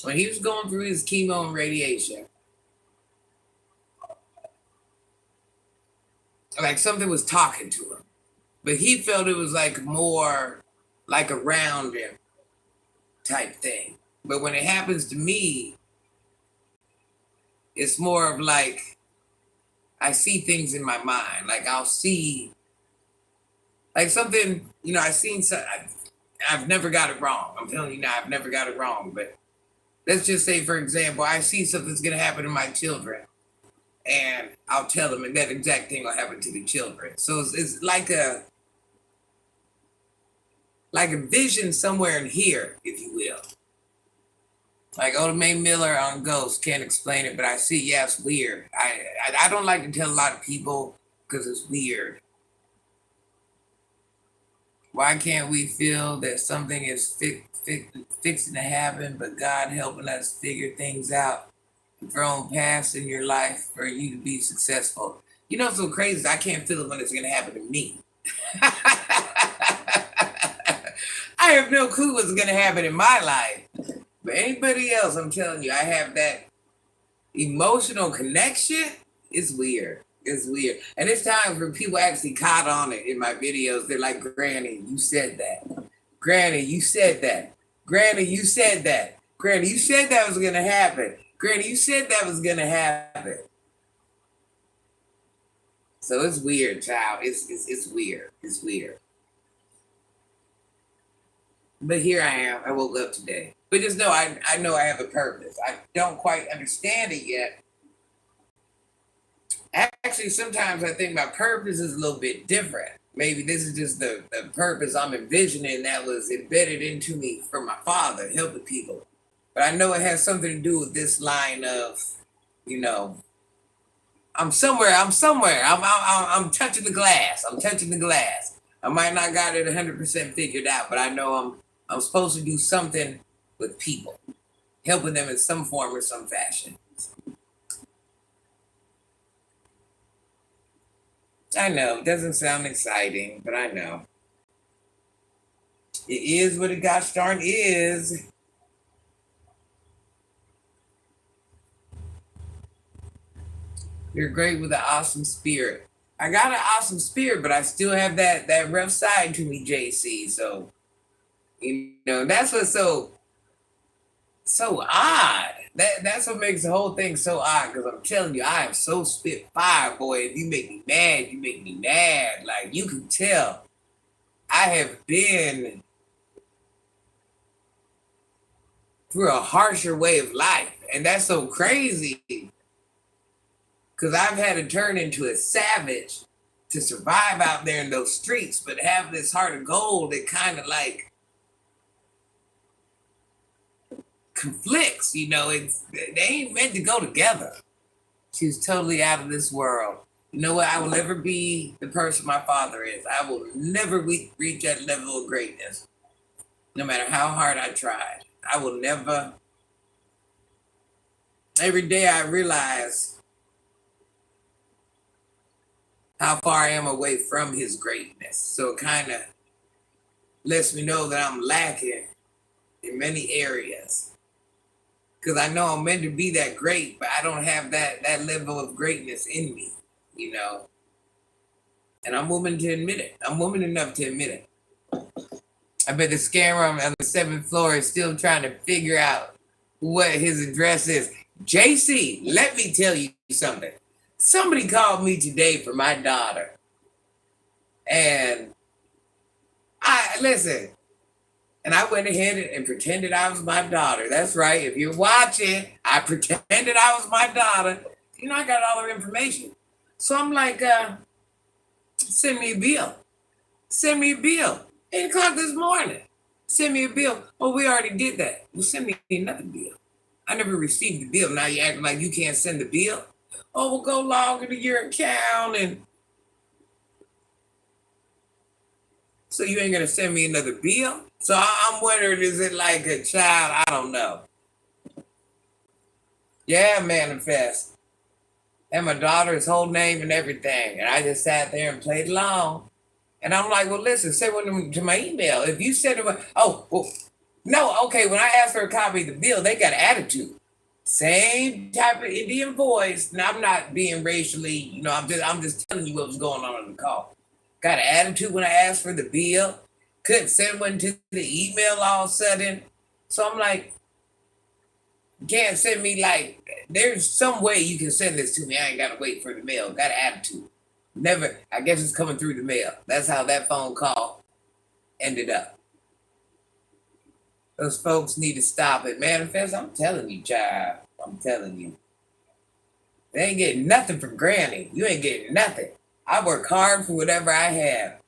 When he was going through his chemo and radiation, like something was talking to him. But he felt it was like more like around him type thing. But when it happens to me, it's more of like I see things in my mind. Like I'll see like something, I've never got it wrong. I'm telling you now, I've never got it wrong. But let's just say, for example, I see something's going to happen to my children. and I'll tell them, and that exact thing will happen to the children. So it's like a vision somewhere in here, if you will. Like Oda Mae Miller on Ghost, can't explain it, but I see. Yeah, it's weird. I don't like to tell a lot of people because it's weird. Why can't we feel that something is fixing to happen, but God helping us figure things out, thrown past in your life for you to be successful? You know, what's so crazy. I can't feel it when it's going to happen to me. I have no clue what's going to happen in my life. But anybody else, I'm telling you, I have that emotional connection. It's weird. It's weird. And it's times when people actually caught on it in my videos. They're like, Granny, you said that. Granny, you said that. Granny, you said that. Granny, you said that was going to happen. Granny, you said that was going to happen. So it's weird, child. It's weird. It's weird. But here I am. I woke up today. But just know I know I have a purpose. I don't quite understand it yet. Actually, sometimes I think my purpose is a little bit different. Maybe this is just the purpose I'm envisioning that was embedded into me from my father, helping people. But I know it has something to do with this line of, you know, I'm somewhere. I'm touching the glass. I'm touching the glass. I might not got it 100% figured out, but I know I'm supposed to do something with people, helping them in some form or some fashion. I know, it doesn't sound exciting, but I know. It is what a gosh darn is. You're great with an awesome spirit. I got an awesome spirit, but I still have that rough side to me, JC. So, you know, that's what's so odd. That's what makes the whole thing so odd. Because I'm telling you, I am so spitfire, boy. If you make me mad, you make me mad. Like you can tell, I have been through a harsher way of life, and that's so crazy. Because I've had to turn into a savage to survive out there in those streets, but have this heart of gold that kind of like conflicts, you know, they ain't meant to go together. She's totally out of this world. You know what? I will never be the person my father is. I will never reach that level of greatness, no matter how hard I try. I will never. Every day I realize how far I am away from his greatness. So it kind of lets me know that I'm lacking in many areas. Because I know I'm meant to be that great, but I don't have that level of greatness in me, you know. And I'm willing to admit it. I'm woman enough to admit it. I bet the scammer on the 7th floor is still trying to figure out what his address is. JC, let me tell you something. Somebody called me today for my daughter. And listen, and I went ahead and pretended I was my daughter. That's right. If you're watching, I pretended I was my daughter. You know, I got all her information. So I'm like, send me a bill. Send me a bill. 8 o'clock this morning. Send me a bill. Oh, we already did that. Well, send me another bill. I never received the bill. Now you acting like you can't send the bill. Oh, we'll go log into your account and so you ain't gonna send me another bill? So I'm wondering, is it like a child? I don't know. Yeah, manifest. And my daughter's whole name and everything. And I just sat there and played along. And I'm like, well, listen, send one to my email. If you send it, no, okay. When I asked for a copy of the bill, they got attitude. Same type of Indian voice. Now I'm not being racially, you know, I'm just telling you what was going on in the call. Got an attitude when I asked for the bill. Couldn't send one to the email all of a sudden. So I'm like, you can't send me like, there's some way you can send this to me. I ain't got to wait for the mail. Got an attitude. Never, I guess it's coming through the mail. That's how that phone call ended up. Those folks need to stop it. Manifest, I'm telling you, child. I'm telling you. They ain't getting nothing from Granny. You ain't getting nothing. I work hard for whatever I have.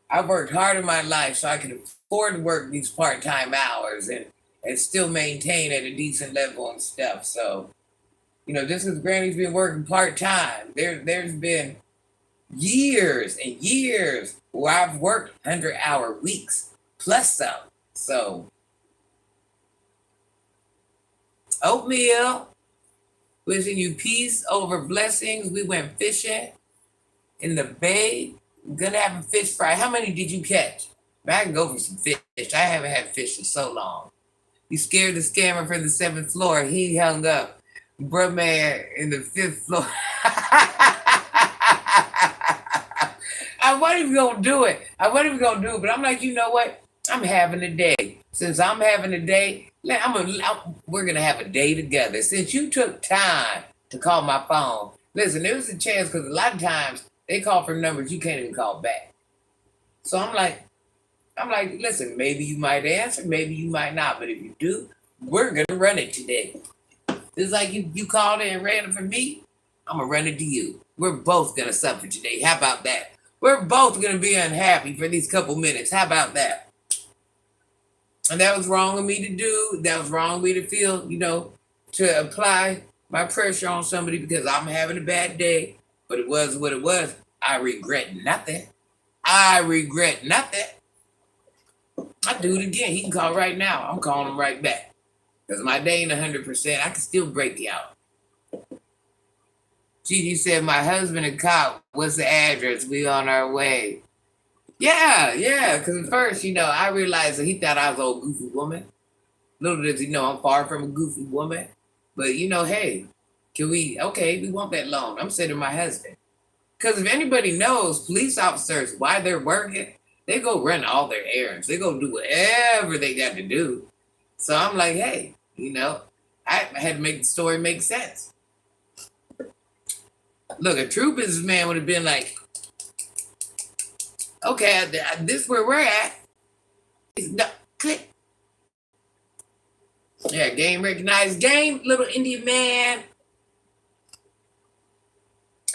I've worked hard in my life so I can afford to work these part-time hours and still maintain at a decent level and stuff. So, just because Granny's been working part-time, there's been years and years where I've worked 100-hour weeks plus some. So, oatmeal, wishing you peace over blessings. We went fishing in the bay. I'm gonna have a fish fry. How many did you catch? I can go for some fish. I haven't had fish in so long. You scared the scammer from the 7th floor. He hung up. Bruh man in the 5th floor. I wasn't even gonna do it. But I'm like, you know what? I'm having a day. Since I'm having a day, we're gonna have a day together. Since you took time to call my phone, listen, there was a chance because a lot of times they call from numbers you can't even call back. So I'm like, listen, maybe you might answer, maybe you might not, but if you do, we're gonna run it today. It's like you called in and ran it for me, I'm gonna run it to you. We're both gonna suffer today. How about that? We're both gonna be unhappy for these couple minutes. How about that? And that was wrong of me to do. That was wrong of me to feel, to apply my pressure on somebody because I'm having a bad day. But it was what it was. I regret nothing. I do it again. He can call right now. I'm calling him right back. Because my day ain't 100%. I can still break you out. Gigi said, my husband a cop. What's the address? We on our way. Yeah. Because at first, I realized that he thought I was an old goofy woman. Little does he know I'm far from a goofy woman. But, hey, we want that loan. I'm sending my husband. Because if anybody knows police officers, why they're working, they go run all their errands. They go do whatever they got to do. So I'm like, hey, I had to make the story make sense. Look, a true businessman would have been like, okay, this is where we're at. No, click. Yeah, game recognized. Game, little Indian man.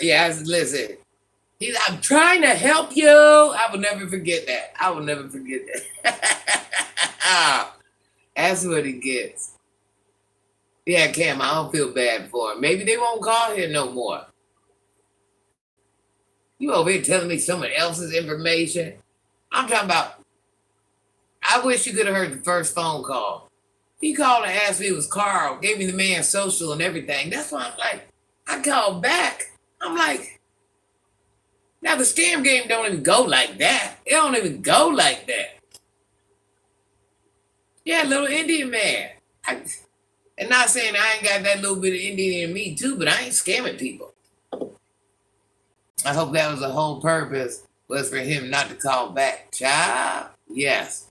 Yeah, listen. I'm trying to help you. I will never forget that. That's what he gets. Yeah, Cam, I don't feel bad for him. Maybe they won't call here no more. You over here telling me someone else's information? I'm talking about, I wish you could have heard the first phone call. He called and asked me it was Carl, gave me the man's social and everything. That's why I'm like, I called back. I'm like, now the scam game don't even go like that. It don't even go like that. Yeah, little Indian man. And not saying I ain't got that little bit of Indian in me too, but I ain't scamming people. I hope that was the whole purpose, was for him not to call back. Child, yes.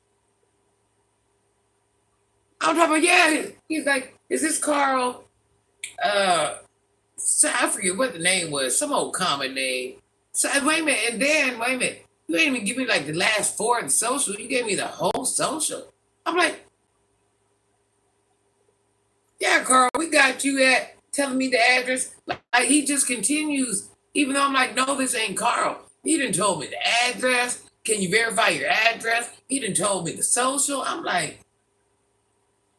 I'm talking about, yeah, he's like, is this Carl? So I forget what the name was, some old common name. So wait a minute. You ain't even give me like the last 4 in social. You gave me the whole social. I'm like, yeah, Carl, we got you at telling me the address. Like he just continues, even though I'm like, no, this ain't Carl. He done told me the address. Can you verify your address? He done told me the social. I'm like,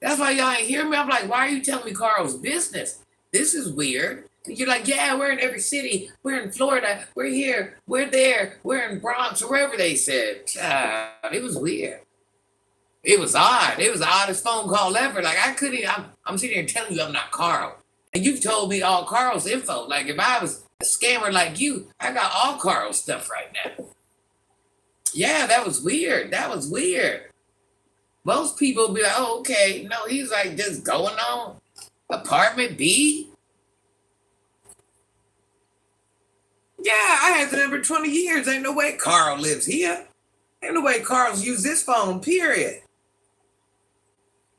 that's why y'all ain't hear me. I'm like, why are you telling me Carl's business? This is weird. You're like, yeah, we're in every city. We're in Florida. We're here. We're there. We're in Bronx, or wherever they said. It was weird. It was odd. It was the oddest phone call ever. Like, I couldn't, I'm sitting here telling you I'm not Carl. And you've told me all Carl's info. Like, if I was a scammer like you, I got all Carl's stuff right now. Yeah, that was weird. Most people be like, oh, okay. No, he's like just going on. Apartment B? Yeah, I had the number 20 years. Ain't no way Carl lives here. Ain't no way Carl's used this phone, period.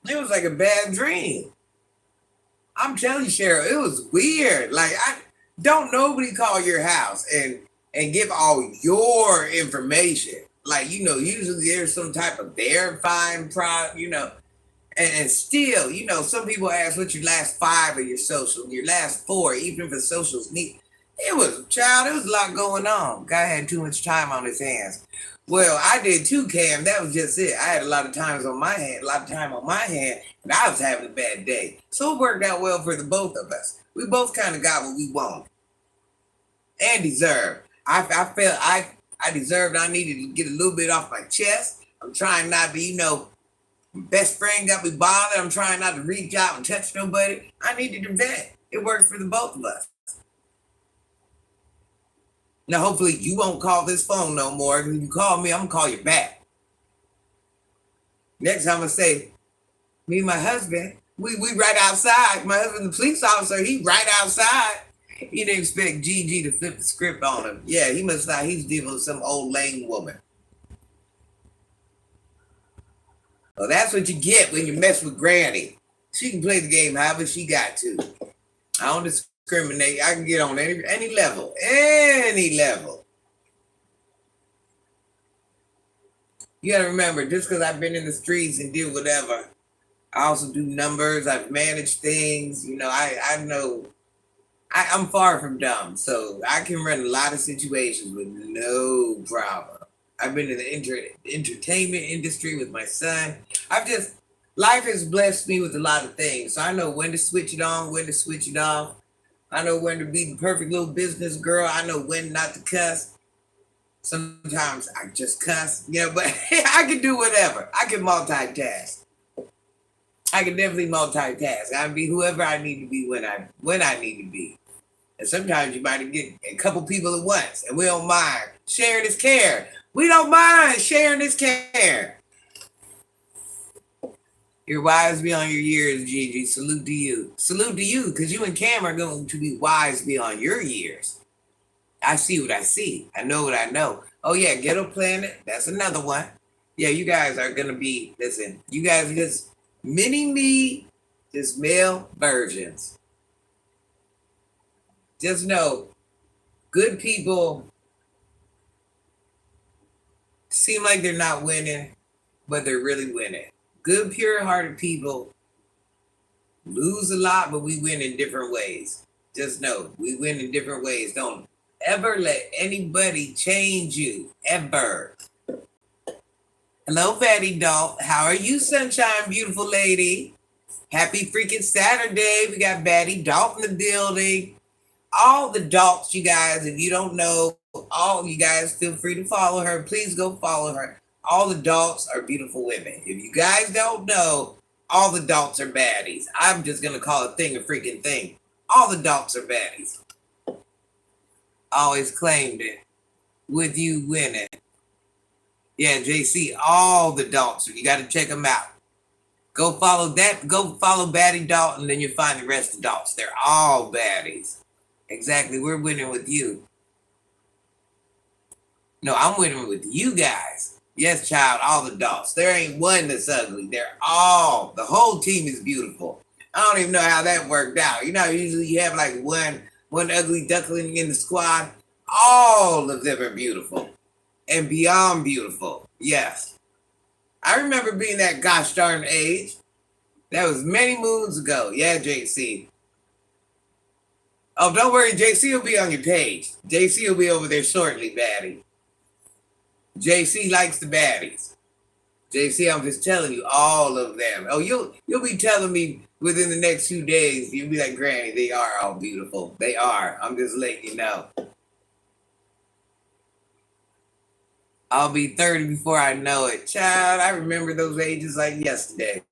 It was like a bad dream. I'm telling you, Cheryl, it was weird. Like, don't nobody call your house and give all your information. Like, usually there's some type of verifying product, And still, you know, some people ask what your last 5 of your social, your last 4, even if the socials need. It was, child, there was a lot going on. Guy had too much time on his hands. Well, I did too, Cam. That was just it. I had a lot of times on my hand, a lot of time on my hand, and I was having a bad day. So it worked out well for the both of us. We both kind of got what we wanted and deserved. I felt I deserved. I needed to get a little bit off my chest. I'm trying not to, you know, my best friend got me bothered. I'm trying not to reach out and touch nobody. I needed to vent. It worked for the both of us. Now, hopefully, you won't call this phone no more. If you call me, I'm gonna call you back. Next time I say, me and my husband, we right outside. My husband, the police officer, he right outside. He didn't expect Gigi to flip the script on him. Yeah, he must thought he's dealing with some old lame woman. Well, that's what you get when you mess with Granny. She can play the game however she got to. I don't discriminate. I can get on any level. Any level. You gotta remember, just because I've been in the streets and did whatever, I also do numbers. I've managed things. You know, I know I'm far from dumb, so I can run a lot of situations with no problem. I've been in the entertainment industry with my son. Life has blessed me with a lot of things. So I know when to switch it on, when to switch it off. I know when to be the perfect little business girl. I know when not to cuss. Sometimes I just cuss, but I can do whatever. I can multitask. I can definitely multitask. I can be whoever I need to be when I need to be. And sometimes you might get a couple people at once, and we don't mind sharing this care. We don't mind sharing this care. You're wise beyond your years, Gigi. Salute to you. Salute to you, because you and Cam are going to be wise beyond your years. I see what I see. I know what I know. Oh, yeah, Ghetto Planet. That's another one. Yeah, you guys are going to be, listen, you guys are just mini-me, just male versions. Just know, good people seem like they're not winning, but they're really winning. Good, pure-hearted people lose a lot, but we win in different ways. Just know, we win in different ways. Don't ever let anybody change you, ever. Hello, Fatty Doll. How are you, sunshine, beautiful lady? Happy freaking Saturday. We got Batty Doll in the building. All the Dalts, you guys, if you don't know, all you guys feel free to follow her. Please go follow her. All the Dalts are beautiful women. If you guys don't know, all the Dalts are baddies. I'm just going to call a thing a freaking thing. All the Dalts are baddies. Always claimed it. With you winning. Yeah, JC, all the Dalts. You got to check them out. Go follow that. Go follow Batty Dalton, and then you'll find the rest of the Dalts. They're all baddies. Exactly. We're winning with you. No, I'm winning with you guys. Yes, child, all the Dalts. There ain't one that's ugly. The whole team is beautiful. I don't even know how that worked out. You know, usually you have like one ugly duckling in the squad. All of them are beautiful. And beyond beautiful. Yes. I remember being that gosh darn age. That was many moons ago. Yeah, JC. Oh, don't worry. JC will be on your page. JC will be over there shortly, Batty. JC likes the baddies. JC, I'm just telling you, all of them. Oh, you'll be telling me within the next 2 days. You'll be like, Granny, they are all beautiful. They are. I'm just letting you know. I'll be 30 before I know it. Child, I remember those ages like yesterday.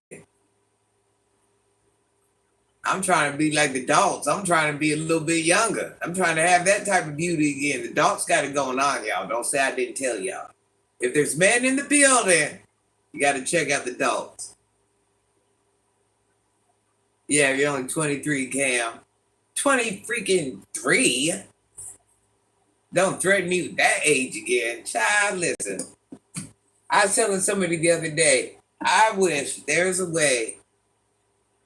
I'm trying to be like the Dalts. I'm trying to be a little bit younger. I'm trying to have that type of beauty again. The Dalts got it going on, y'all. Don't say I didn't tell y'all. If there's men in the building, you got to check out the Dalts. Yeah, you're only 23, Cam. 20 freaking 3? Don't threaten me with that age again. Child, listen. I was telling somebody the other day, I wish there's a way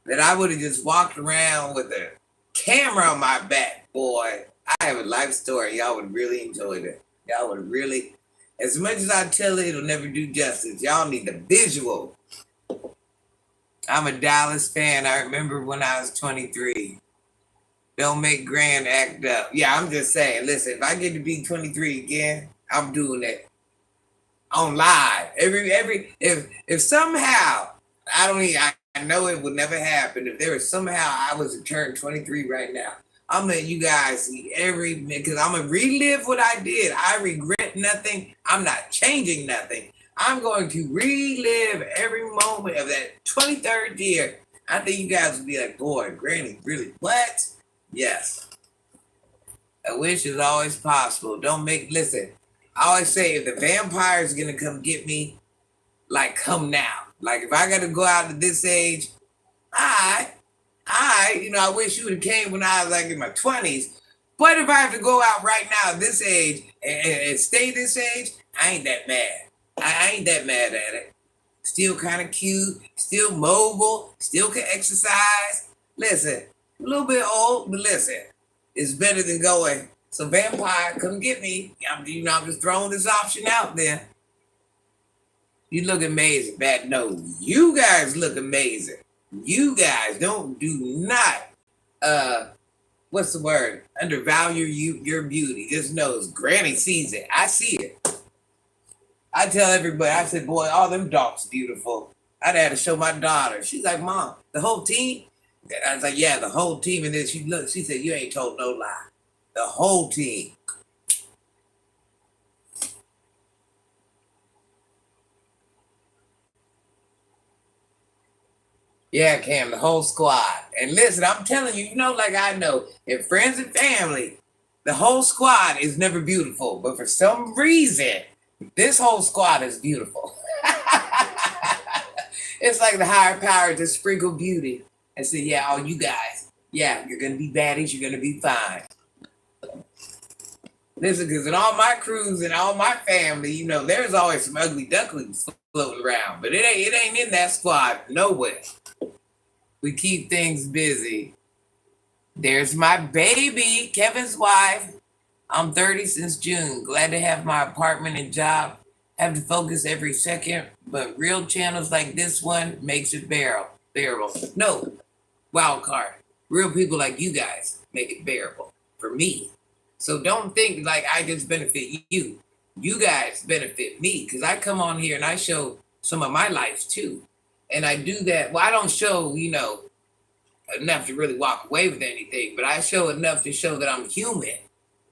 that I would have just walked around with a camera on my back, boy. I have a life story. Y'all would really enjoy it. Y'all would really, as much as I tell it, it'll never do justice. Y'all need the visual. I'm a Dallas fan. I remember when I was 23. Don't make Grand act up. Yeah, I'm just saying. Listen, if I get to be 23 again, I'm doing that on live. If somehow I don't even I know it would never happen. If there was somehow I was to turn 23 right now, I'm letting you guys see every because I'm gonna relive what I did. I regret nothing. I'm not changing nothing. I'm going to relive every moment of that 23rd year. I think you guys would be like, boy, Granny, really? What? Yes. A wish is always possible. Don't make, listen, I always say if the vampire is going to come get me, like, come now. Like, if I got to go out at this age, I wish you would have came when I was like in my 20s. But if I have to go out right now at this age and stay this age, I ain't that mad. I ain't that mad at it. Still kind of cute, still mobile, still can exercise. Listen, a little bit old, but listen, it's better than going. So vampire, come get me. I'm just throwing this option out there. You look amazing, Bat. No, you guys look amazing. You guys do not what's the word? Undervalue your beauty. Just knows Granny sees it. I see it. I tell everybody, I said, boy, all them dogs beautiful. I'd had to show my daughter. She's like, Mom, the whole team? I was like, yeah, the whole team. And then she said, you ain't told no lie. The whole team. Yeah, Cam, the whole squad. And listen, I'm telling you, like I know, in friends and family, the whole squad is never beautiful. But for some reason, this whole squad is beautiful. It's like the higher power to sprinkle beauty and say, yeah, all you guys, yeah, you're going to be baddies, you're going to be fine. Listen, because in all my crews and all my family, there's always some ugly ducklings floating around, but it ain't in that squad nowhere. We keep things busy. There's my baby, Kevin's wife. I'm 30 since June. Glad to have my apartment and job. Have to focus every second, but real channels like this one makes it bearable. No, wild card. Real people like you guys make it bearable for me. So don't think like I just benefit you. You guys benefit me because I come on here and I show some of my life too. And I do that. Well, I don't show, enough to really walk away with anything, but I show enough to show that I'm human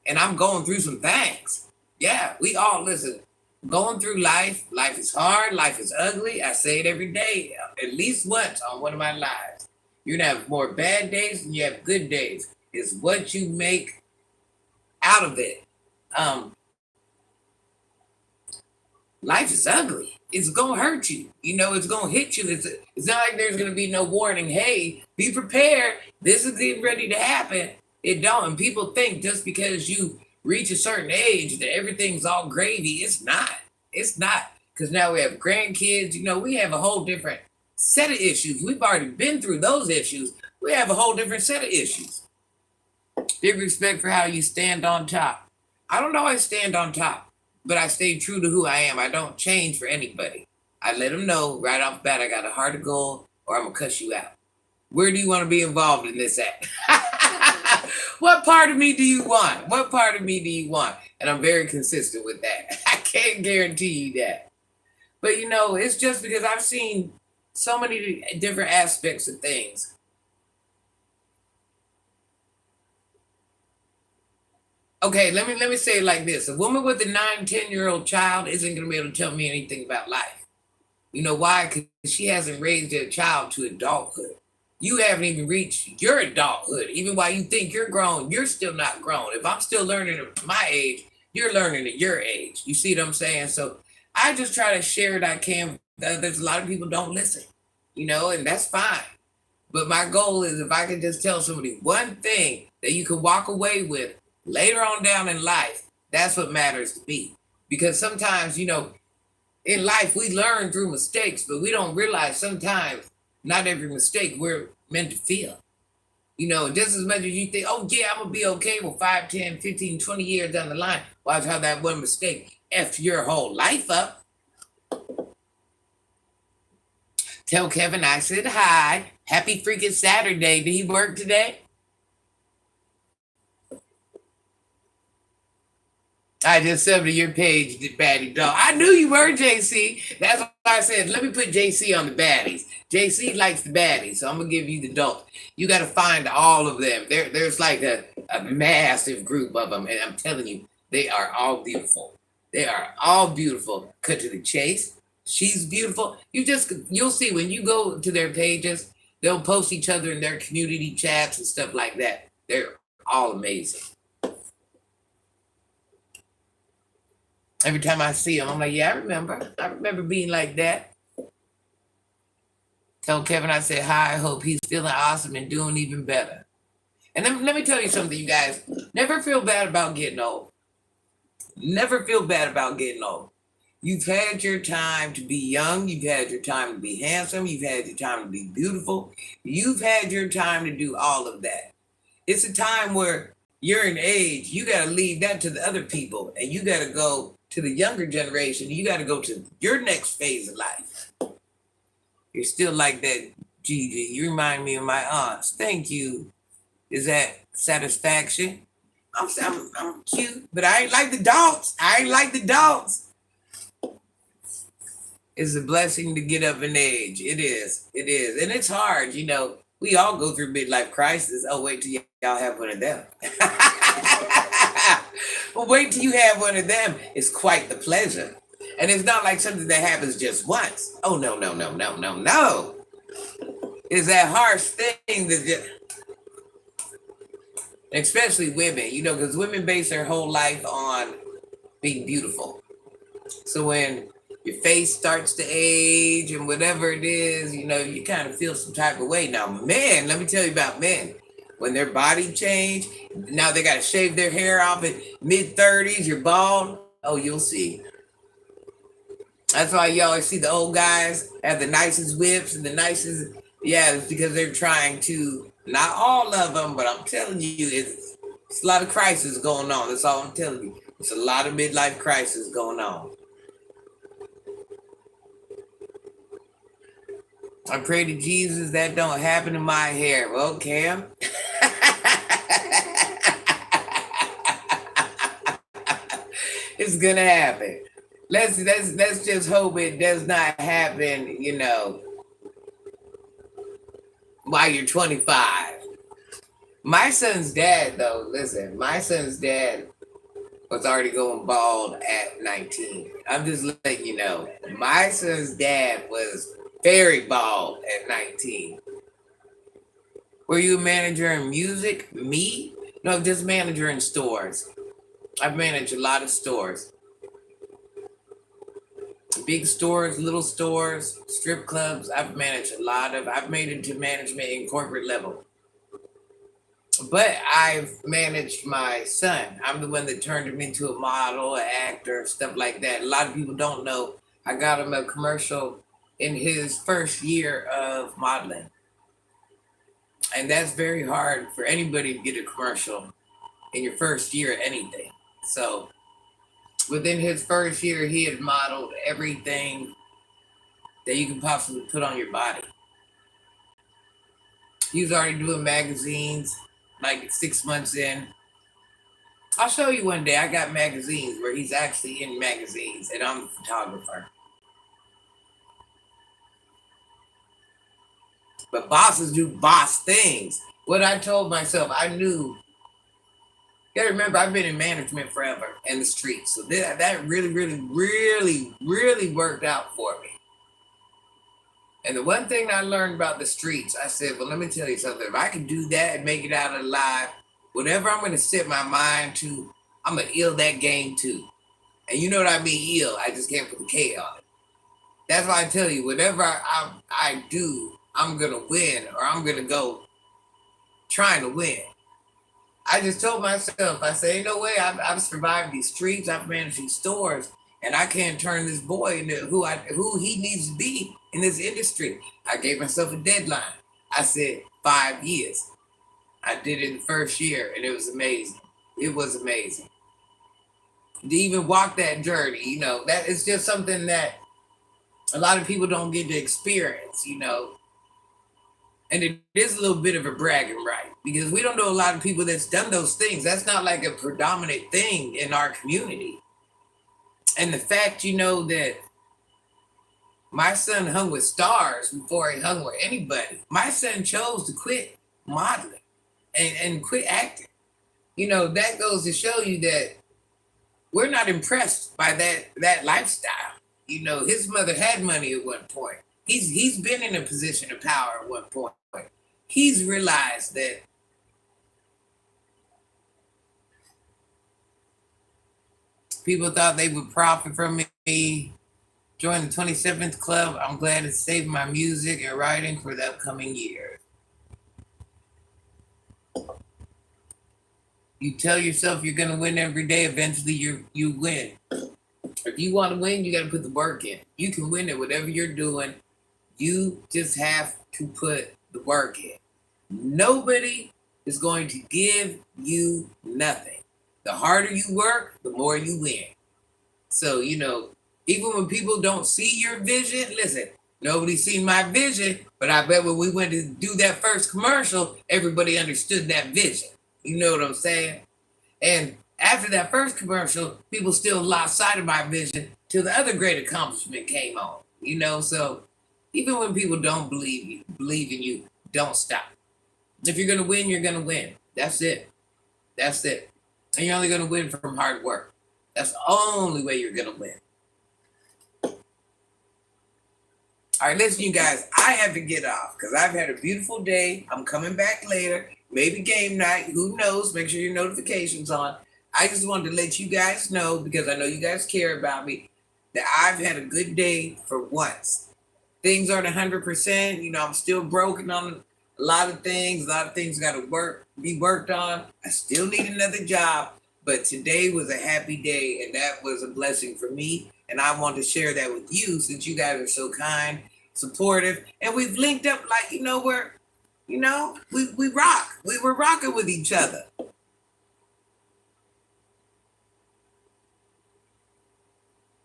and I'm going through some things. Yeah, we all listen. Going through life is hard, life is ugly. I say it every day, at least once on one of my lives. You're gonna have more bad days than you have good days. It's what you make out of it. Life is ugly. It's gonna hurt you. It's gonna hit you. It's not like there's gonna be no warning. Hey, be prepared. This is getting ready to happen. It don't. And people think just because you reach a certain age that everything's all gravy. It's not. It's not. Because now we have grandkids. We have a whole different set of issues. We've already been through those issues. We have a whole different set of issues. Big respect for how you stand on top. I don't always stand on top, but I stay true to who I am. I don't change for anybody. I let them know right off the bat I got a heart of gold or I'm going to cuss you out. Where do you want to be involved in this at? What part of me do you want? What part of me do you want? And I'm very consistent with that. I can't guarantee you that. But it's just because I've seen so many different aspects of things. Okay, let me say it like this. A woman with a 9-10-year-old child isn't going to be able to tell me anything about life. You know why? Because she hasn't raised their child to adulthood. You haven't even reached your adulthood. Even while you think you're grown, you're still not grown. If I'm still learning at my age, you're learning at your age. You see what I'm saying? So I just try to share what I can. There's a lot of people don't listen, and that's fine. But my goal is if I can just tell somebody one thing that you can walk away with later on down in life, that's what matters to me. Because sometimes, in life, we learn through mistakes, but we don't realize sometimes not every mistake we're meant to feel. Just as much as you think, oh, yeah, I'm going to be okay with 5, 10, 15, 20 years down the line. Watch how that one mistake F your whole life up. Tell Kevin I said hi. Happy freaking Saturday. Did he work today? I just subbed to your page, the baddie dog. I knew you were JC. That's why I said, let me put JC on the baddies. JC likes the baddies, so I'm gonna give you the dog. You got to find all of them. There's like a massive group of them, and I'm telling you, they are all beautiful. They are all beautiful. Cut to the chase. She's beautiful. You'll see when you go to their pages, they'll post each other in their community chats and stuff like that. They're all amazing. Every time I see him, I'm like, yeah, I remember. I remember being like that. Tell Kevin I said hi. I hope he's feeling awesome and doing even better. And then let me tell you something, you guys. Never feel bad about getting old. Never feel bad about getting old. You've had your time to be young. You've had your time to be handsome. You've had your time to be beautiful. You've had your time to do all of that. It's a time where you're in age. You got to leave that to the other people. And you got to go to the younger generation. You got to go to your next phase of life. You're still like that, Gigi. You remind me of my aunts. Thank you. Is that satisfaction? I'm cute, but I ain't like the dogs. I ain't like the dogs. It's a blessing to get up in age. It is. It is. And it's hard, you know. We all go through midlife crisis. Oh, wait till y'all have one of them. Well, wait till you have one of them. It's quite the pleasure. And it's not like something that happens just once. Oh, no, no, no, no, no, no. It's that harsh thing that just, especially women, you know, because women base their whole life on being beautiful. So when your face starts to age and whatever it is, you know, you kind of feel some type of way. Now, men, let me tell you about men. When their body change, now they got to shave their hair off at mid-30s, you're bald. Oh, you'll see. That's why you always see the old guys have the nicest whips and the nicest, yeah, it's because they're trying to, not all of them, but I'm telling you, it's a lot of crisis going on. That's all I'm telling you. It's a lot of midlife crisis going on. I pray to Jesus that don't happen to my hair. Well, Cam. It's gonna happen. Let's just hope it does not happen, you know, while you're 25. My son's dad, though, listen, my son's dad was already going bald at 19. I'm just letting you know. My son's dad was very bald at 19. Were you a manager in music? Me? No, just manager in stores. I've managed a lot of stores. Big stores, little stores, strip clubs. I've made it to management in corporate level. But I've managed my son. I'm the one that turned him into a model, an actor, stuff like that. A lot of people don't know. I got him a commercial in his first year of modeling. And that's very hard for anybody to get a commercial in your first year of anything. So within his first year, he had modeled everything that you can possibly put on your body. He was already doing magazines like 6 months in. I'll show you one day. I got magazines where he's actually in magazines and I'm a photographer. But bosses do boss things. What I told myself, I knew. You gotta remember, I've been in management forever in the streets. So that really worked out for me. And the one thing I learned about the streets, I said, well, let me tell you something. If I can do that and make it out alive, whatever I'm going to set my mind to, I'm going to ill that game too. And you know what I mean, ill. I just can't put the K on it. That's why I tell you, whatever I do, I'm going to win, or I'm going to go trying to win. I just told myself, I said, ain't no way. I've survived these streets. I've managed these stores. And I can't turn this boy into who he needs to be in this industry. I gave myself a deadline. I said 5 years. I did it in the first year, and it was amazing. It was amazing. To even walk that journey, you know, that is just something that a lot of people don't get to experience, and it is a little bit of a bragging right because we don't know a lot of people that's done those things. That's not like a predominant thing in our community. And the fact, that my son hung with stars before he hung with anybody. My son chose to quit modeling and quit acting. That goes to show you that we're not impressed by that lifestyle. His mother had money at one point. He's been in a position of power at one point. He's realized that people thought they would profit from me. Join the 27th Club. I'm glad to save my music and writing for the upcoming years. You tell yourself you're gonna win every day. Eventually, you win. If you want to win, you got to put the work in. You can win at whatever you're doing. You just have to put the work in. Nobody is going to give you nothing. The harder you work, the more you win. So, even when people don't see your vision, listen, nobody's seen my vision, but I bet when we went to do that first commercial, everybody understood that vision. You know what I'm saying? And after that first commercial, people still lost sight of my vision till the other great accomplishment came on. So even when people don't believe in you, don't stop. If you're gonna win, you're gonna win. That's it. That's it. And you're only gonna win from hard work. That's the only way you're gonna win. All right, listen, you guys, I have to get off because I've had a beautiful day. I'm coming back later, maybe game night. Who knows? Make sure your notifications on. I just wanted to let you guys know, because I know you guys care about me, that I've had a good day for once. Things aren't 100%. I'm still broken on a lot of things. A lot of things got to be worked on. I still need another job. But today was a happy day, and that was a blessing for me. And I want to share that with you since you guys are so kind, supportive, and we've linked up like, we rock. We were rocking with each other.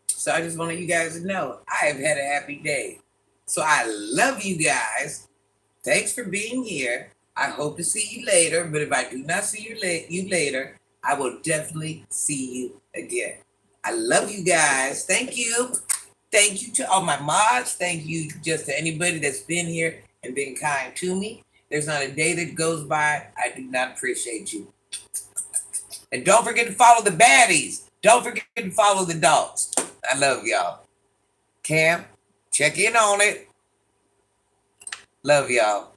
So I just wanted you guys to know I have had a happy day. So I love you guys. Thanks for being here. I hope to see you later. But if I do not see you later, I will definitely see you again. I love you guys. Thank you. Thank you to all my mods. Thank you just to anybody that's been here and been kind to me. There's not a day that goes by I do not appreciate you. And don't forget to follow the baddies. Don't forget to follow the dogs. I love y'all. Cam, check in on it. Love y'all.